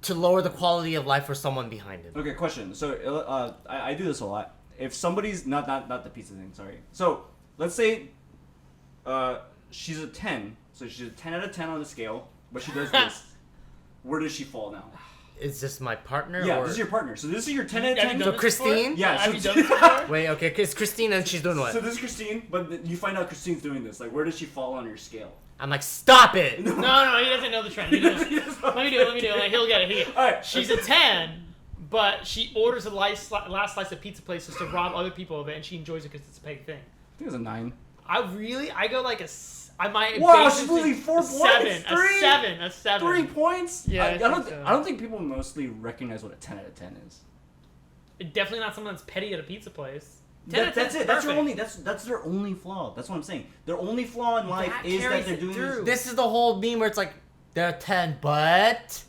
S4: to lower the quality of life for someone behind him.
S1: Okay, question. So I do this a lot. If somebody's not the pizza thing, sorry. So let's say she's a 10. So she's a 10 out of 10 on the scale, but she does this. Where does she fall now?
S4: Is this my partner?
S1: Yeah,
S4: or...
S1: this is your partner. So this is your 10 out of
S3: Have you
S1: 10.
S3: done
S4: So
S3: this
S4: Christine?
S3: before?
S1: Yeah,
S3: Have
S1: so-
S3: you done this before?
S4: Wait, okay, it's Christine, and she's doing what?
S1: So this is Christine, but you find out Christine's doing this. Like, where does she fall on your scale?
S4: I'm like, stop it!
S3: No, he doesn't know the trend. He doesn't. Let me do it. Like, he'll get it.
S1: Alright.
S3: She's a 10, but she orders the last slice of pizza places to rob other people of it, and she enjoys it because it's a petty thing.
S1: I think it was a 9.
S3: I go like I might.
S1: Wow,
S3: base
S1: she's
S3: it
S1: losing
S3: to
S1: 4
S3: a
S1: points.
S3: 7, a 7.
S1: 3 points?
S3: Yeah,
S1: I
S3: I
S1: don't.
S3: think so.
S1: I don't think people mostly recognize what a 10 out of 10 is.
S3: Definitely not someone that's petty at a pizza place. 10 out of 10
S1: That's
S3: is
S1: it. That's their
S3: perfect.
S1: only. That's their only flaw. That's what I'm saying. Their only flaw in life
S3: That
S1: is that
S3: carries
S1: they're
S3: it
S1: doing
S3: through.
S1: this.
S4: This is the whole meme where it's like, they're 10, but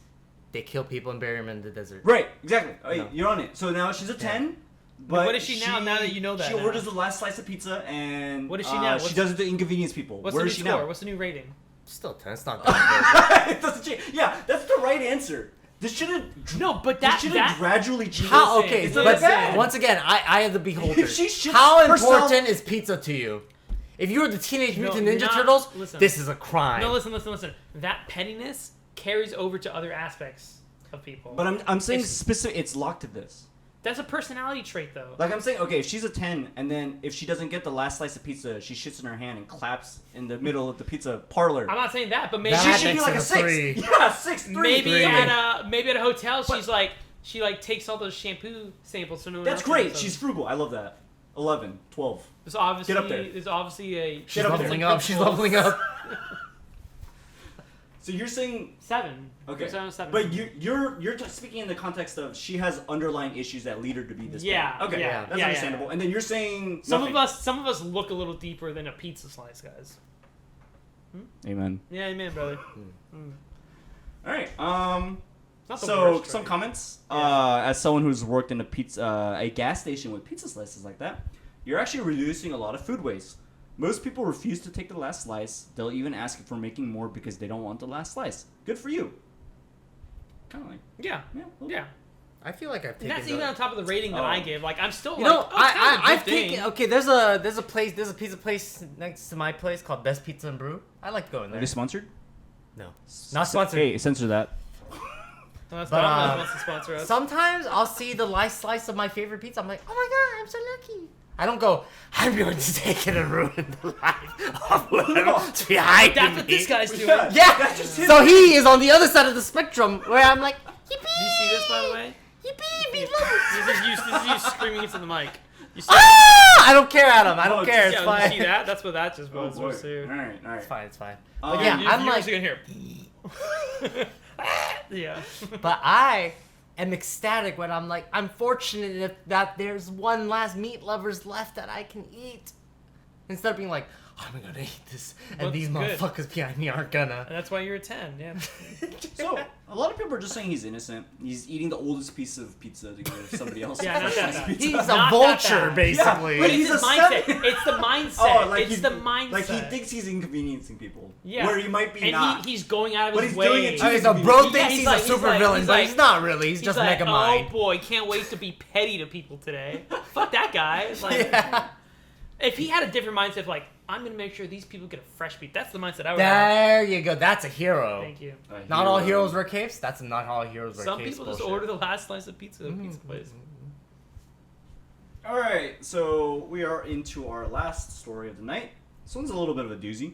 S4: they kill people and bury them in the desert.
S1: Right. Exactly. Oh,
S4: No.
S1: You're on it. So now she's a 10. But
S3: what is she now that you know that
S1: She
S3: now?
S1: orders the last slice of pizza and
S3: What is she now?
S1: she
S3: What's-
S1: does it to inconvenience people.
S3: What's
S1: Where
S3: the
S1: is
S3: new
S1: she
S3: score?
S1: now?
S3: What's the new rating?
S4: Still 10, it's not that
S1: It doesn't change. Yeah, that's the right answer. This shouldn't.
S3: No, but
S1: This shouldn't gradually change.
S4: How,
S3: Listen,
S4: okay,
S3: it's
S4: but
S3: not bad.
S4: once again, I am the beholder.
S1: If she shits
S4: How
S1: herself-
S4: important is pizza to you? If you were the Teenage
S3: No,
S4: Mutant Ninja
S3: not-
S4: Turtles,
S3: listen.
S4: this is a crime.
S3: No, listen. That pettiness carries over to other aspects of people.
S1: But I'm saying
S3: It's-
S1: specific. It's locked to this.
S3: That's a personality trait, though.
S1: Like I'm saying, okay, if she's a 10, and then if she doesn't get the last slice of pizza, she shits in her hand and claps in the middle of the pizza parlor.
S3: I'm not saying that, but maybe
S1: She
S4: That
S1: should be
S4: makes
S1: like
S4: it
S1: a
S4: a
S1: 6.
S4: three.
S1: Yeah, 6, 3.
S3: maybe
S1: 3.
S3: at a hotel, she takes all those shampoo samples so no one
S1: That's
S3: else
S1: great.
S3: knows.
S1: She's frugal. I love that. 11, 12.
S3: There's obviously
S1: Get up there.
S3: There's obviously a
S4: She's
S1: up there.
S4: leveling up. She's leveling up.
S1: So you're saying
S3: 7.
S1: okay,
S3: There's only 7.
S1: but you're speaking in the context of she has underlying issues that lead her to be this.
S3: Yeah,
S1: bad. Okay,
S3: yeah,
S1: that's
S3: yeah,
S1: understandable.
S3: yeah.
S1: And then you're saying
S3: some
S1: nothing.
S3: of us look a little deeper than a pizza slice, guys.
S1: Amen.
S3: Yeah, amen, brother.
S1: All right.
S3: It's not the
S1: So
S3: worst,
S1: some
S3: right?
S1: comments.
S3: Yeah.
S1: As someone who's worked in a gas station with pizza slices like that, you're actually reducing a lot of food waste. Most people refuse to take the last slice. They'll even ask if we're making more because they don't want the last slice. Good for you. Kind of like
S3: Yeah,
S1: yeah. well,
S3: yeah.
S4: I feel like I've
S3: And
S4: taken.
S3: that's even on top of the rating that
S1: Oh.
S3: I give. Like I'm still
S4: You
S3: like,
S4: know,
S3: oh, it's kind of a
S4: I've
S3: good thing.
S4: taken. Okay, there's a pizza place next to my place called Best Pizza and Brew. I like going
S1: Are
S4: there.
S1: they sponsored?
S4: No, not sponsored.
S1: Hey, censor that.
S3: Well, that's
S4: But,
S3: Domino's wants to sponsor us.
S4: Sometimes I'll see the last slice of my favorite pizza. I'm like, oh my god, I'm so lucky. I don't go, I'm going to take it and ruin the life of whoever's behind
S3: That's
S4: me.
S3: what this guy's doing.
S1: Yeah.
S4: Yeah.
S1: That's just his
S4: So he is on the other side of the spectrum where I'm like, yippee.
S3: Do you see this, by the way?
S4: Yippee, beat lovers.
S3: This is you screaming into the mic. You see?
S4: Ah! I don't care, Adam. I don't
S1: Oh,
S4: care. It's
S3: Yeah,
S4: fine.
S3: you see that? That's what that just
S1: Oh
S3: was.
S1: boy.
S3: too.
S1: All right.
S4: It's fine. It's fine.
S1: Um,
S4: But yeah, I'm
S3: You're
S4: like,
S3: also gonna hear. Yeah.
S4: but I am ecstatic when I'm like, I'm fortunate that there's one last meat lovers left that I can eat. Instead of being like, I'm gonna eat this, and
S3: Well,
S4: these
S3: it's good.
S4: motherfuckers behind me aren't gonna.
S3: And that's why you're a 10. Yeah.
S1: So a lot of people are just saying he's innocent. He's eating the oldest piece of pizza to give somebody else.
S3: Yeah, not that bad.
S1: pizza.
S4: He's
S3: Not
S4: a
S3: that
S4: vulture,
S3: bad.
S4: basically.
S1: Yeah,
S3: But
S1: He's
S3: it's his
S1: a
S3: mindset.
S1: seven.
S3: It's the mindset.
S1: Oh, like
S3: it's
S1: he,
S3: the mindset.
S1: Like he thinks he's inconveniencing people.
S3: Yeah.
S1: Where he might be
S3: and
S1: not.
S3: he's going out of
S1: But
S3: his
S1: he's
S3: way.
S1: doing it too.
S4: Okay, so bro
S1: Yeah,
S4: thinks
S3: he's
S4: he's
S3: like-
S4: a
S3: he's
S4: super
S3: like-
S4: villain,
S3: he's
S4: but
S3: like-
S4: he's not really. He's just
S3: like,
S4: mega mind.
S3: Oh boy, can't wait to be petty to people today. Fuck that guy. It's like,
S4: Yeah.
S3: if he had a different mindset, like I'm gonna make sure these people get a fresh beat. That's the mindset I would have.
S4: There you go. That's a hero.
S3: Thank you.
S4: Not all heroes wear capes. That's not all heroes wear
S3: Some
S4: capes.
S3: people just
S4: bullshit.
S3: order the last slice of pizza at a pizza place.
S1: All right, so we are into our last story of the night. This one's a little bit of a doozy.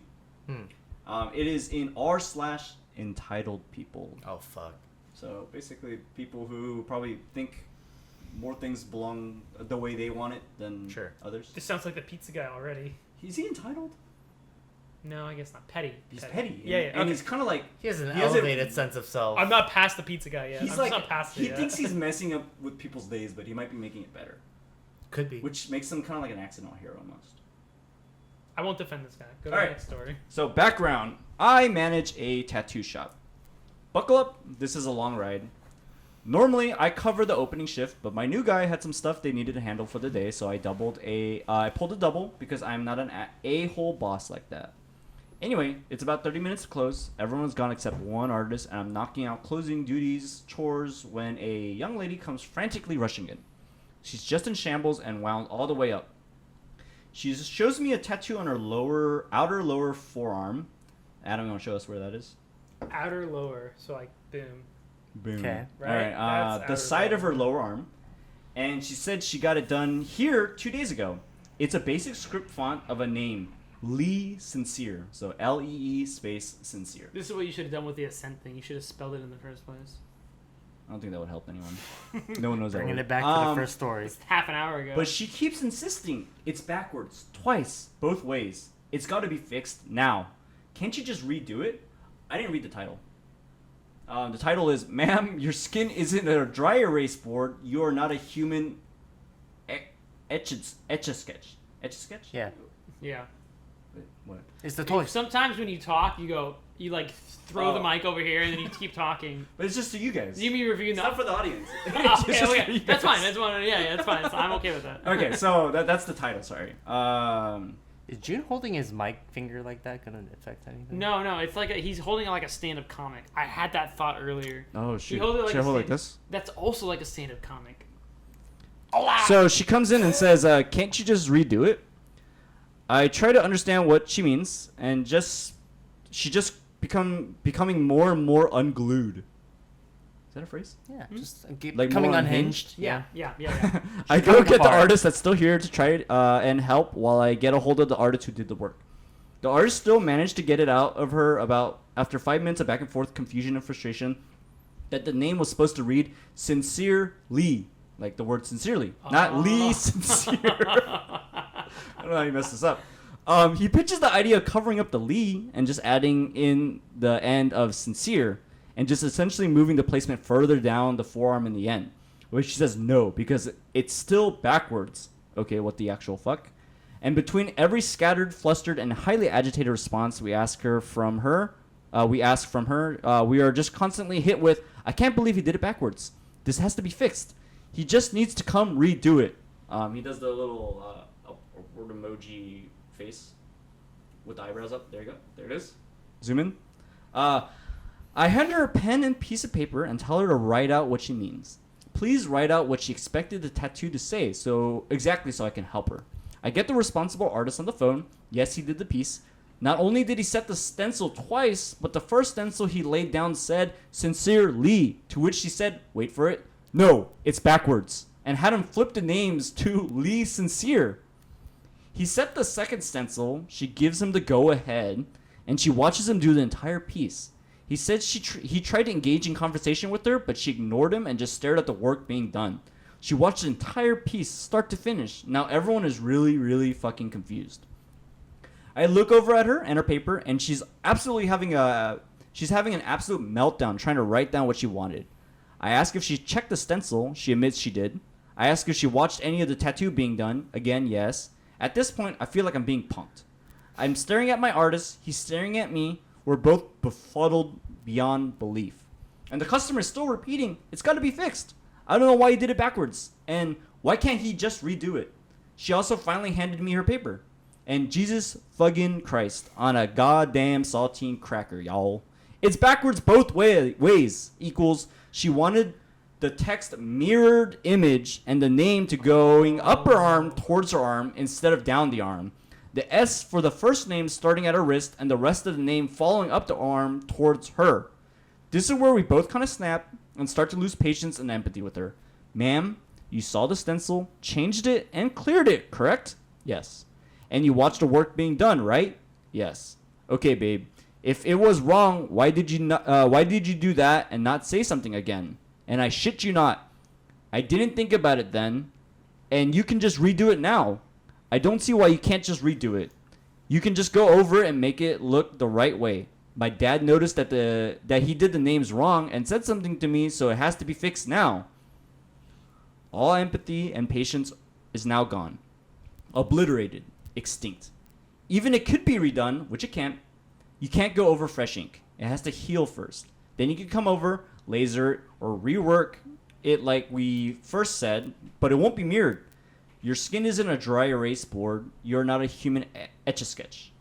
S1: It is in r/entitled people.
S4: Oh fuck.
S1: So basically, people who probably think more things belong the way they want it than
S4: Sure.
S1: others.
S3: This sounds like the pizza guy already.
S1: Is he entitled?
S3: No, I guess not. Petty.
S1: He's petty.
S3: Yeah, yeah.
S1: And
S3: okay.
S1: he's kind of like
S4: He has an
S1: He has a-
S4: elevated sense of self.
S3: I'm not past the pizza guy yet.
S1: he's
S3: I'm
S1: like
S3: just not past it
S1: he
S3: yet.
S1: thinks he's messing up with people's days, but he might be making it better,
S4: Could be.
S1: which makes him kind of like an accidental hero almost.
S3: I won't defend this guy. Go to
S1: All
S3: the
S1: right.
S3: next story.
S1: So background: I manage a tattoo shop. Buckle up. This is a long ride. Normally, I cover the opening shift, but my new guy had some stuff they needed to handle for the day, so I pulled a double because I'm not an a-hole boss like that. Anyway, it's about 30 minutes to close. Everyone's gone except one artist, and I'm knocking out closing duties, chores, when a young lady comes frantically rushing in. She's just in shambles and wound all the way up. She just shows me a tattoo on her outer lower forearm. Adam, you want to show us where that is?
S3: Outer lower. So like boom.
S1: Boom.
S4: Okay.
S3: Right?
S1: All right.
S3: That's
S1: The
S3: outer
S1: side of
S3: lower.
S1: her lower arm, and she said she got it done here 2 days ago. It's a basic script font of a name, Lee Sincere. So Lee space Sincere.
S3: This is what you should have done with the ascent thing. You should have spelled it in the first place.
S1: I don't think that would help anyone. No one knows that.
S4: Bringing
S1: word.
S4: it back to the first story.
S3: It's half an hour ago.
S1: But she keeps insisting it's backwards twice, both ways. It's got to be fixed now. Can't you just redo it? I didn't read the title. The title is, "Ma'am, your skin isn't a dry erase board. You are not a human etch-a-sketch." Etch-a-sketch?
S4: Yeah.
S3: yeah.
S1: Wait, what?
S4: It's the toy.
S3: Sometimes when you talk, you like throw the
S1: Oh.
S3: mic over here and then you keep talking.
S1: But it's just to you guys.
S3: You mean reviewing
S1: It's
S3: that?
S1: not for the audience.
S3: Okay,
S1: It's just for
S3: okay.
S1: you
S3: That's
S1: guys.
S3: fine. That's fine. Yeah, that's fine. So I'm okay with that.
S1: Okay, so that's the title, sorry.
S4: Is June holding his mic finger like that gonna affect anything?
S3: No, it's like he's holding it like a stand-up comic. I had that thought earlier.
S1: Oh, shoot.
S3: hold it like
S1: Should I
S3: a
S1: hold like
S3: stand-
S1: this?
S3: That's also like a stand-up comic.
S1: So she comes in and says, "Can't you just redo it?" I try to understand what she means, and she just becoming more and more unglued. that a phrase?
S4: Yeah, just
S1: Like
S4: becoming
S1: more
S4: unhinged.
S3: Yeah.
S1: I go get the
S4: apart.
S1: artist that's still here to try and help while I get a hold of the artist who did the work. The artist still managed to get it out of her after 5 minutes of back and forth confusion and frustration that the name was supposed to read Sincerely, like the word sincerely, not Lee Sincere. I don't know how you messed this up. He pitches the idea of covering up the Lee and just adding in the end of sincere and just essentially moving the placement further down the forearm in the end, which she says no because it's still backwards. Okay, what the actual fuck? And between every scattered, flustered, and highly agitated response we ask from her, we are just constantly hit with, I can't believe he did it backwards. This has to be fixed. He just needs to come redo it. He does the little word emoji face with the eyebrows up. There you go. There it is. Zoom in. I hand her a pen and piece of paper and tell her to write out what she means. Please write out what she expected the tattoo to say, so I can help her. I get the responsible artist on the phone. Yes, he did the piece. Not only did he set the stencil twice, but the first stencil he laid down said, Sincerely, to which she said, wait for it, no, it's backwards, and had him flip the names to Lee Sincere. He set the second stencil, she gives him the go-ahead, and she watches him do the entire piece. He said he tried to engage in conversation with her, but she ignored him and just stared at the work being done. She watched the entire piece, start to finish. Now everyone is really, really fucking confused. I look over at her and her paper, and she's having an absolute meltdown trying to write down what she wanted. I ask if she checked the stencil. She admits she did. I ask if she watched any of the tattoo being done. Again, yes. At this point, I feel like I'm being punked. I'm staring at my artist. He's staring at me. We're both befuddled beyond belief. And the customer is still repeating, it's got to be fixed. I don't know why he did it backwards. And why can't he just redo it? She also finally handed me her paper. And Jesus fucking Christ on a goddamn saltine cracker, y'all. It's backwards both ways. Equals she wanted the text mirrored image and the name to going up her arm towards her arm instead of down the arm. The S for the first name starting at her wrist and the rest of the name following up the arm towards her. This is where we both kind of snap and start to lose patience and empathy with her. Ma'am, you saw the stencil, changed it, and cleared it, correct? Yes. And you watched the work being done, right? Yes. Okay, babe. If it was wrong, why did you do that and not say something again? And I shit you not, I didn't think about it then, and you can just redo it now. I don't see why you can't just redo it. You can just go over it and make it look the right way. My dad noticed that he did the names wrong and said something to me, so it has to be fixed now. All empathy and patience is now gone. Obliterated. Extinct. Even it could be redone, which it can't. You can't go over fresh ink. It has to heal first. Then you can come over, laser it, or rework it like we first said, but it won't be mirrored. Your skin isn't a dry erase board. You're not a human etch-a-sketch.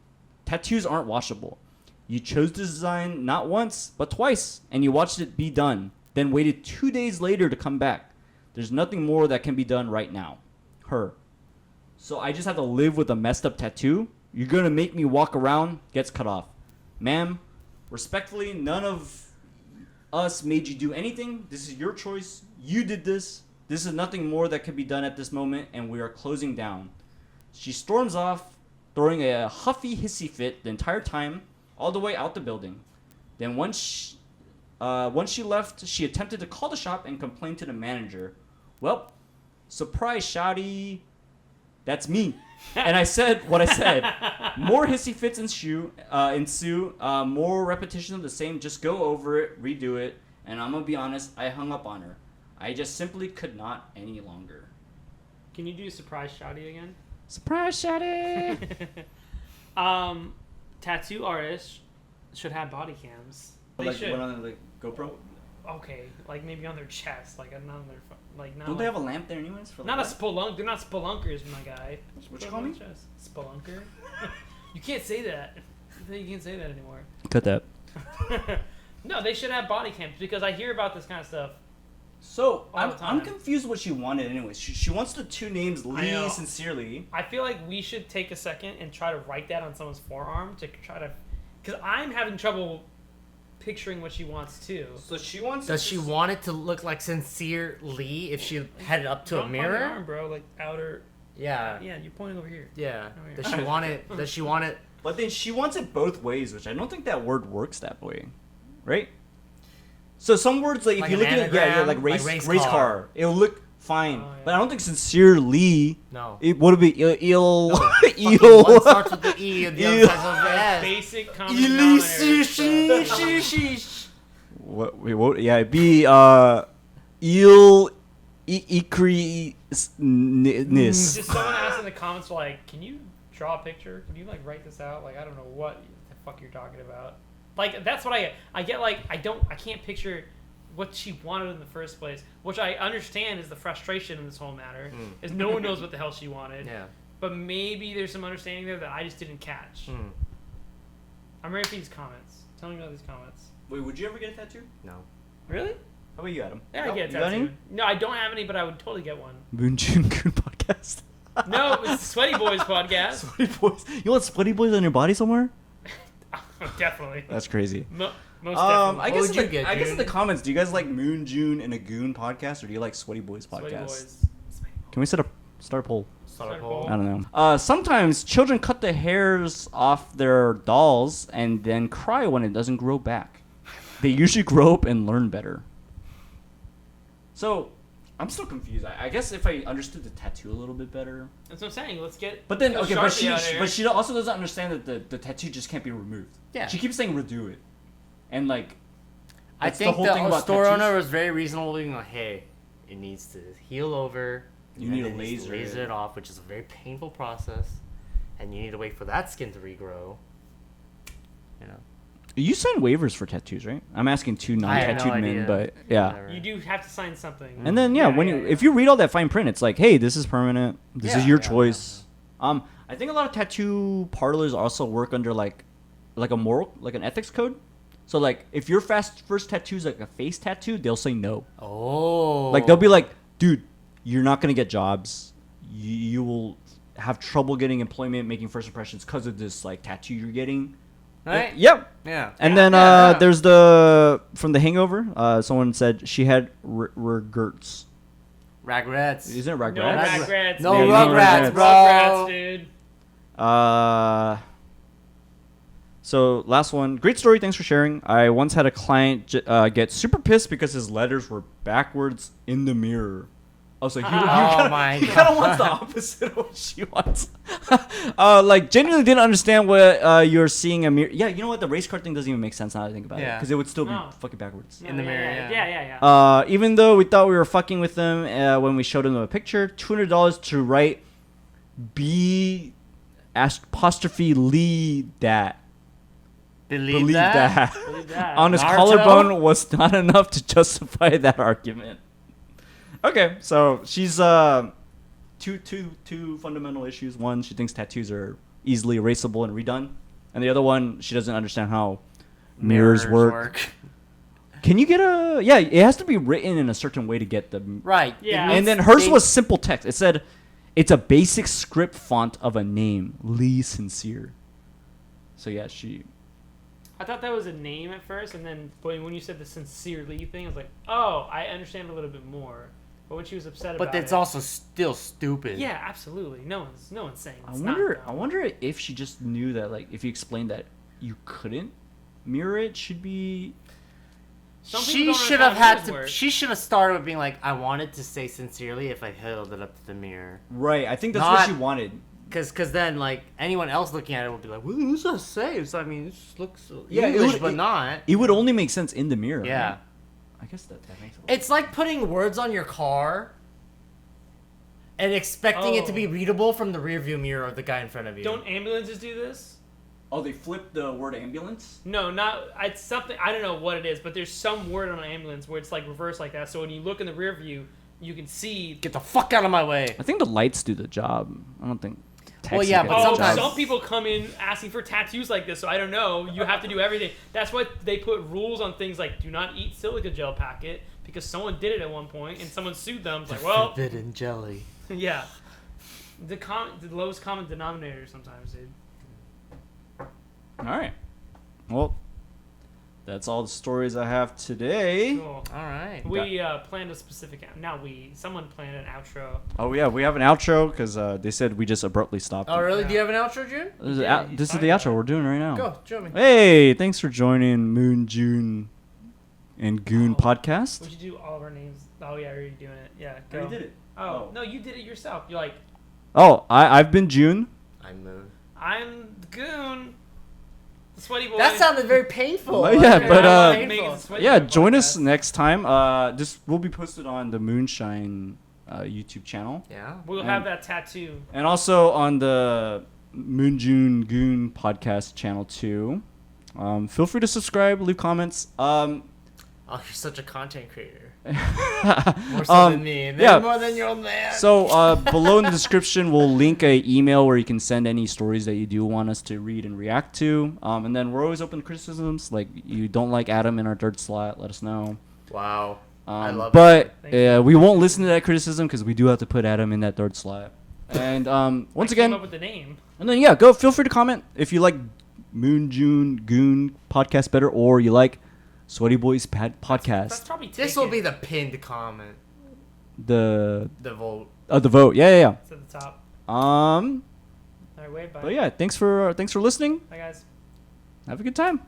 S1: Tattoos aren't washable. You chose to design not once, but twice, and you watched it be done, then waited 2 days later to come back. There's nothing more that can be done right now. Her. So I just have to live with a messed up tattoo? You're gonna make me walk around? Gets cut off. Ma'am, respectfully, none of us made you do anything. This is your choice. You did this. This is nothing more that can be done at this moment, and we are closing down. She storms off, throwing a huffy, hissy fit the entire time, all the way out the building. Then once she left, she attempted to call the shop and complain to the manager. Well, surprise, shawty. That's me. And I said what I said. More hissy fits ensue. More repetition of the same. Just go over it, redo it. And I'm going to be honest, I hung up on her. I just simply could not any longer.
S3: Can you do surprise shouty again?
S1: Surprise, shawty!
S3: Tattoo artists should have body cams. They
S1: Like
S3: should.
S1: what on the GoPro?
S3: Okay, like maybe on their chest, like not on their not.
S1: Don't
S3: like,
S1: they have a lamp there anyways? For
S3: Not a
S1: light?
S3: spelunk. They're not spelunkers, my guy.
S1: What
S3: Put
S1: you
S3: it
S1: call
S3: on
S1: me?
S3: their chest. Spelunker. You can't say that. You can't say that anymore.
S1: Cut that.
S3: No, they should have body cams because I hear about this kind of stuff.
S1: So
S3: All the time.
S1: I'm confused what she wanted anyways. She wants the two names
S3: I
S1: Lee
S3: know.
S1: Sincerely.
S3: I feel like we should take a second and try to write that on someone's forearm to try to, because I'm having trouble picturing what she wants too.
S1: So she wants.
S4: Does she want it to look like sincerely if she had it up to a
S3: Don't point
S4: mirror?
S3: your arm, bro. Like outer.
S4: Yeah.
S3: Yeah, you're pointing over here.
S4: Yeah.
S3: Over here.
S4: Does she want it? Does she want it?
S1: But then she wants it both ways, which I don't think that word works that way, right? So some words, like if
S4: Like
S1: you
S4: an
S1: look at it, yeah,
S4: anagram?
S1: like
S4: Like
S1: race
S4: race
S1: car.
S4: car.
S1: It'll look fine.
S3: Oh, yeah.
S1: But I don't think sincerely.
S4: No.
S1: It would be ill.
S4: Fucking
S1: Ill.
S4: One starts with the E and the other
S1: Ew.
S4: starts with the S.
S3: Basic common denominator.
S1: What? Wait, what? Yeah, it'd be ness.
S3: Just someone asked in the comments, like, can you draw a picture? Can you like write this out? Like, I don't know what the fuck you're talking about. Like, that's what I get. Like, I can't picture what she wanted in the first place, which I understand is the frustration in this whole matter, is no one knows what the hell she wanted.
S4: Yeah.
S3: But maybe there's some understanding there that I just didn't catch. I'm ready for these comments. Tell me about these comments.
S1: Wait, would you ever get a tattoo?
S4: No.
S3: Really?
S1: How about you, Adam?
S3: Yeah, I get a
S1: You got
S3: tattoo.
S1: any?
S3: No, I don't have any, but I would totally get one.
S1: Moon Joon Goon podcast.
S3: No, it's the Sweaty Boys podcast.
S1: Sweaty boys. You want sweaty boys on your body somewhere?
S3: Definitely.
S1: That's crazy.
S3: Most definitely.
S1: I guess
S4: would
S1: in
S4: you
S1: the,
S4: get,
S1: I guess in
S4: June?
S1: the comments, do you guys like Moon Joon and a Goon podcast, or do you like Sweaty Boys podcast?
S3: Sweaty Boys.
S1: Can we start a poll?
S4: Start a
S3: poll.
S4: poll.
S1: I don't know. Sometimes children cut the hairs off their dolls and then cry when it doesn't grow back. They usually grow up and learn better. So, I'm still confused. I guess if I understood the tattoo a little bit better.
S3: That's what I'm saying. Let's get.
S1: But then,
S3: a
S1: okay,
S3: Sharpie out here.
S1: but she also doesn't understand that the tattoo just can't be removed.
S4: Yeah.
S1: She keeps saying redo it, and like.
S4: I
S1: that's
S4: think
S1: whole thing
S4: the
S1: about
S4: store
S1: tattoos.
S4: owner was very reasonable, being like, hey, it needs to heal over.
S1: You
S4: and
S1: need a
S4: then it needs to
S1: laser.
S4: laser it off, which is a very painful process, and you need to wait for that skin to regrow. You know.
S1: You sign waivers for tattoos, right? I'm asking two
S4: I have no
S1: non-tattooed men,
S4: idea.
S1: but yeah.
S4: Whatever.
S3: You do have to sign something.
S1: And then when if you read all that fine print, it's like, hey, this is permanent. This is
S4: Yeah,
S1: your
S4: yeah,
S1: choice. I think a lot of tattoo parlors also work under like a moral, like an ethics code. So like, if your first tattoo is like a face tattoo, they'll say no.
S4: Oh.
S1: Like they'll be like, dude, you're not gonna get jobs. You will have trouble getting employment, making first impressions because of this like tattoo you're getting.
S4: Right?
S1: Yep.
S4: Yeah.
S1: And
S4: Yeah,
S1: then
S4: yeah, yeah.
S1: there's the from The Hangover. Someone said she had regrets.
S4: Ragrets.
S1: Isn't it
S3: No
S1: regrets?
S3: Rugrats.
S4: No
S3: dude.
S1: Rugrats,
S4: bro.
S3: Rugrats, dude.
S1: So last one, great story. Thanks for sharing. I once had a client get super pissed because his letters were backwards in the mirror. Oh, so he
S4: Oh my
S1: he kind of wants the opposite of what she wants. Like genuinely didn't understand what you're seeing a mirror. Yeah, you know what? The race car thing doesn't even make sense now that I think about it,
S4: Yeah.
S1: because it would still be
S3: No.
S1: fucking backwards.
S4: In the mirror,
S3: Yeah.
S1: Even though we thought we were fucking with them when we showed them a picture, $200 to write B apostrophe Lee that.
S4: Believe that?
S3: Believe that.
S1: On his
S4: Naruto?
S1: collarbone was not enough to justify that argument. Okay, so she's two fundamental issues. One, she thinks tattoos are easily erasable and redone, and the other one, she doesn't understand how mirrors work. Can you get a? Yeah, it has to be written in a certain way to get the.
S4: Right.
S3: Yeah.
S1: And then hers was simple text. It said, "It's a basic script font of a name, Lee Sincere." So yeah, she.
S3: I thought that was a name at first, and then when you said the sincerely thing, I was like, oh, I understand a little bit more. But when she was upset about
S4: But
S3: it,
S4: it's also still stupid.
S3: yeah, absolutely. No one's saying
S1: I
S3: it's
S1: wonder.
S3: not
S1: I
S3: dumb.
S1: wonder if she just knew that, like, if you explained that you couldn't mirror it, should be.
S3: Some people
S4: She
S3: don't
S4: should
S3: understand
S4: have
S3: how
S4: had
S3: mirrors
S4: to.
S3: work.
S4: She should have started with being like, "I wanted to say sincerely if I held it up to the mirror."
S1: Right. I think that's what
S4: Not-
S1: she wanted.
S4: Cause then like anyone else looking at it would be like, "What does that say?" So I mean, it just looks
S1: Yeah, it
S4: English,
S1: would-
S4: but
S1: it-
S4: not.
S1: It would only make sense in the mirror.
S4: Yeah.
S1: Right? I guess that makes sense.
S4: It's like putting words on your car and expecting it to
S3: Oh.
S4: be readable from the rearview mirror of the guy in front of you.
S3: Don't ambulances do this?
S1: Oh, they flipped the word ambulance?
S3: No, not. It's something. I don't know what it is, but there's some word on an ambulance where it's like reversed like that. So when you look in the rear view, you can see.
S4: Get the fuck out of my way.
S1: I think the lights do the job. I don't think.
S4: Well,
S1: texting
S4: yeah,
S1: gets
S4: but
S1: the
S3: Oh,
S4: sometimes-
S1: job.
S3: some people come in asking for tattoos like this, so I don't know. You have to do everything. That's why they put rules on things like do not eat silica gel packet because someone did it at one point and someone sued them. It's like, well,
S4: Forbidden jelly.
S3: yeah. The lowest common denominator sometimes, dude.
S1: All right. Well, That's all the stories I have today.
S3: Cool.
S4: All right.
S3: We planned a specific. Someone planned an outro.
S1: Oh yeah, we have an outro because they said we just abruptly stopped.
S4: Oh,
S1: it.
S4: really?
S3: Yeah.
S4: Do you have an outro, June?
S1: This is,
S3: Yeah,
S1: the
S3: you
S1: this is
S3: talked
S1: the
S3: about
S1: outro
S3: it.
S1: we're doing right now.
S4: Go, show me.
S1: Hey, thanks for joining Moon, June, and Goon
S3: Oh.
S1: podcast.
S3: We should do all of our names. Oh yeah, you're doing it. Yeah,
S1: I
S3: go.
S1: already did it.
S3: Oh,
S1: Oh.
S3: no, you did it yourself. You're like,
S1: Oh, I've been June.
S4: I'm Moon.
S3: I'm Goon, the sweaty boy.
S4: That sounded very painful.
S1: Well, yeah,
S4: Like,
S1: but,
S4: very
S3: Make it
S4: painful.
S3: sweaty
S1: Yeah,
S3: boy
S1: join us
S3: podcast.
S1: next time. This will be posted on the Moonshine YouTube channel,
S4: Yeah.
S3: We'll have that tattoo.
S1: and also on the Moon June Goon podcast channel too. Feel free to subscribe, leave comments.
S4: Oh, you're such a content creator.
S1: More
S4: More so than me. And then
S1: yeah.
S4: more than your old man.
S1: So below in the description, we'll link a email where you can send any stories that you do want us to read and react to. And then we're always open to criticisms. Like you don't like Adam in our third slot, let us know.
S4: Wow. I love
S1: but
S4: it.
S3: Thank you.
S1: we won't listen to that criticism because we do have to put Adam in that third slot. And once
S3: I came
S1: again,
S3: up with the name.
S1: and then yeah, go feel free to comment if you like Moon June Goon podcast better or you like Sweaty Boys podcast.
S3: That's probably
S4: This will
S3: taken.
S4: be the pinned comment.
S1: The
S4: The vote.
S1: the vote. Yeah.
S3: It's at the top.
S1: All
S3: All right, wait, bye.
S1: But yeah, thanks for listening.
S3: Bye, guys.
S1: Have a good time.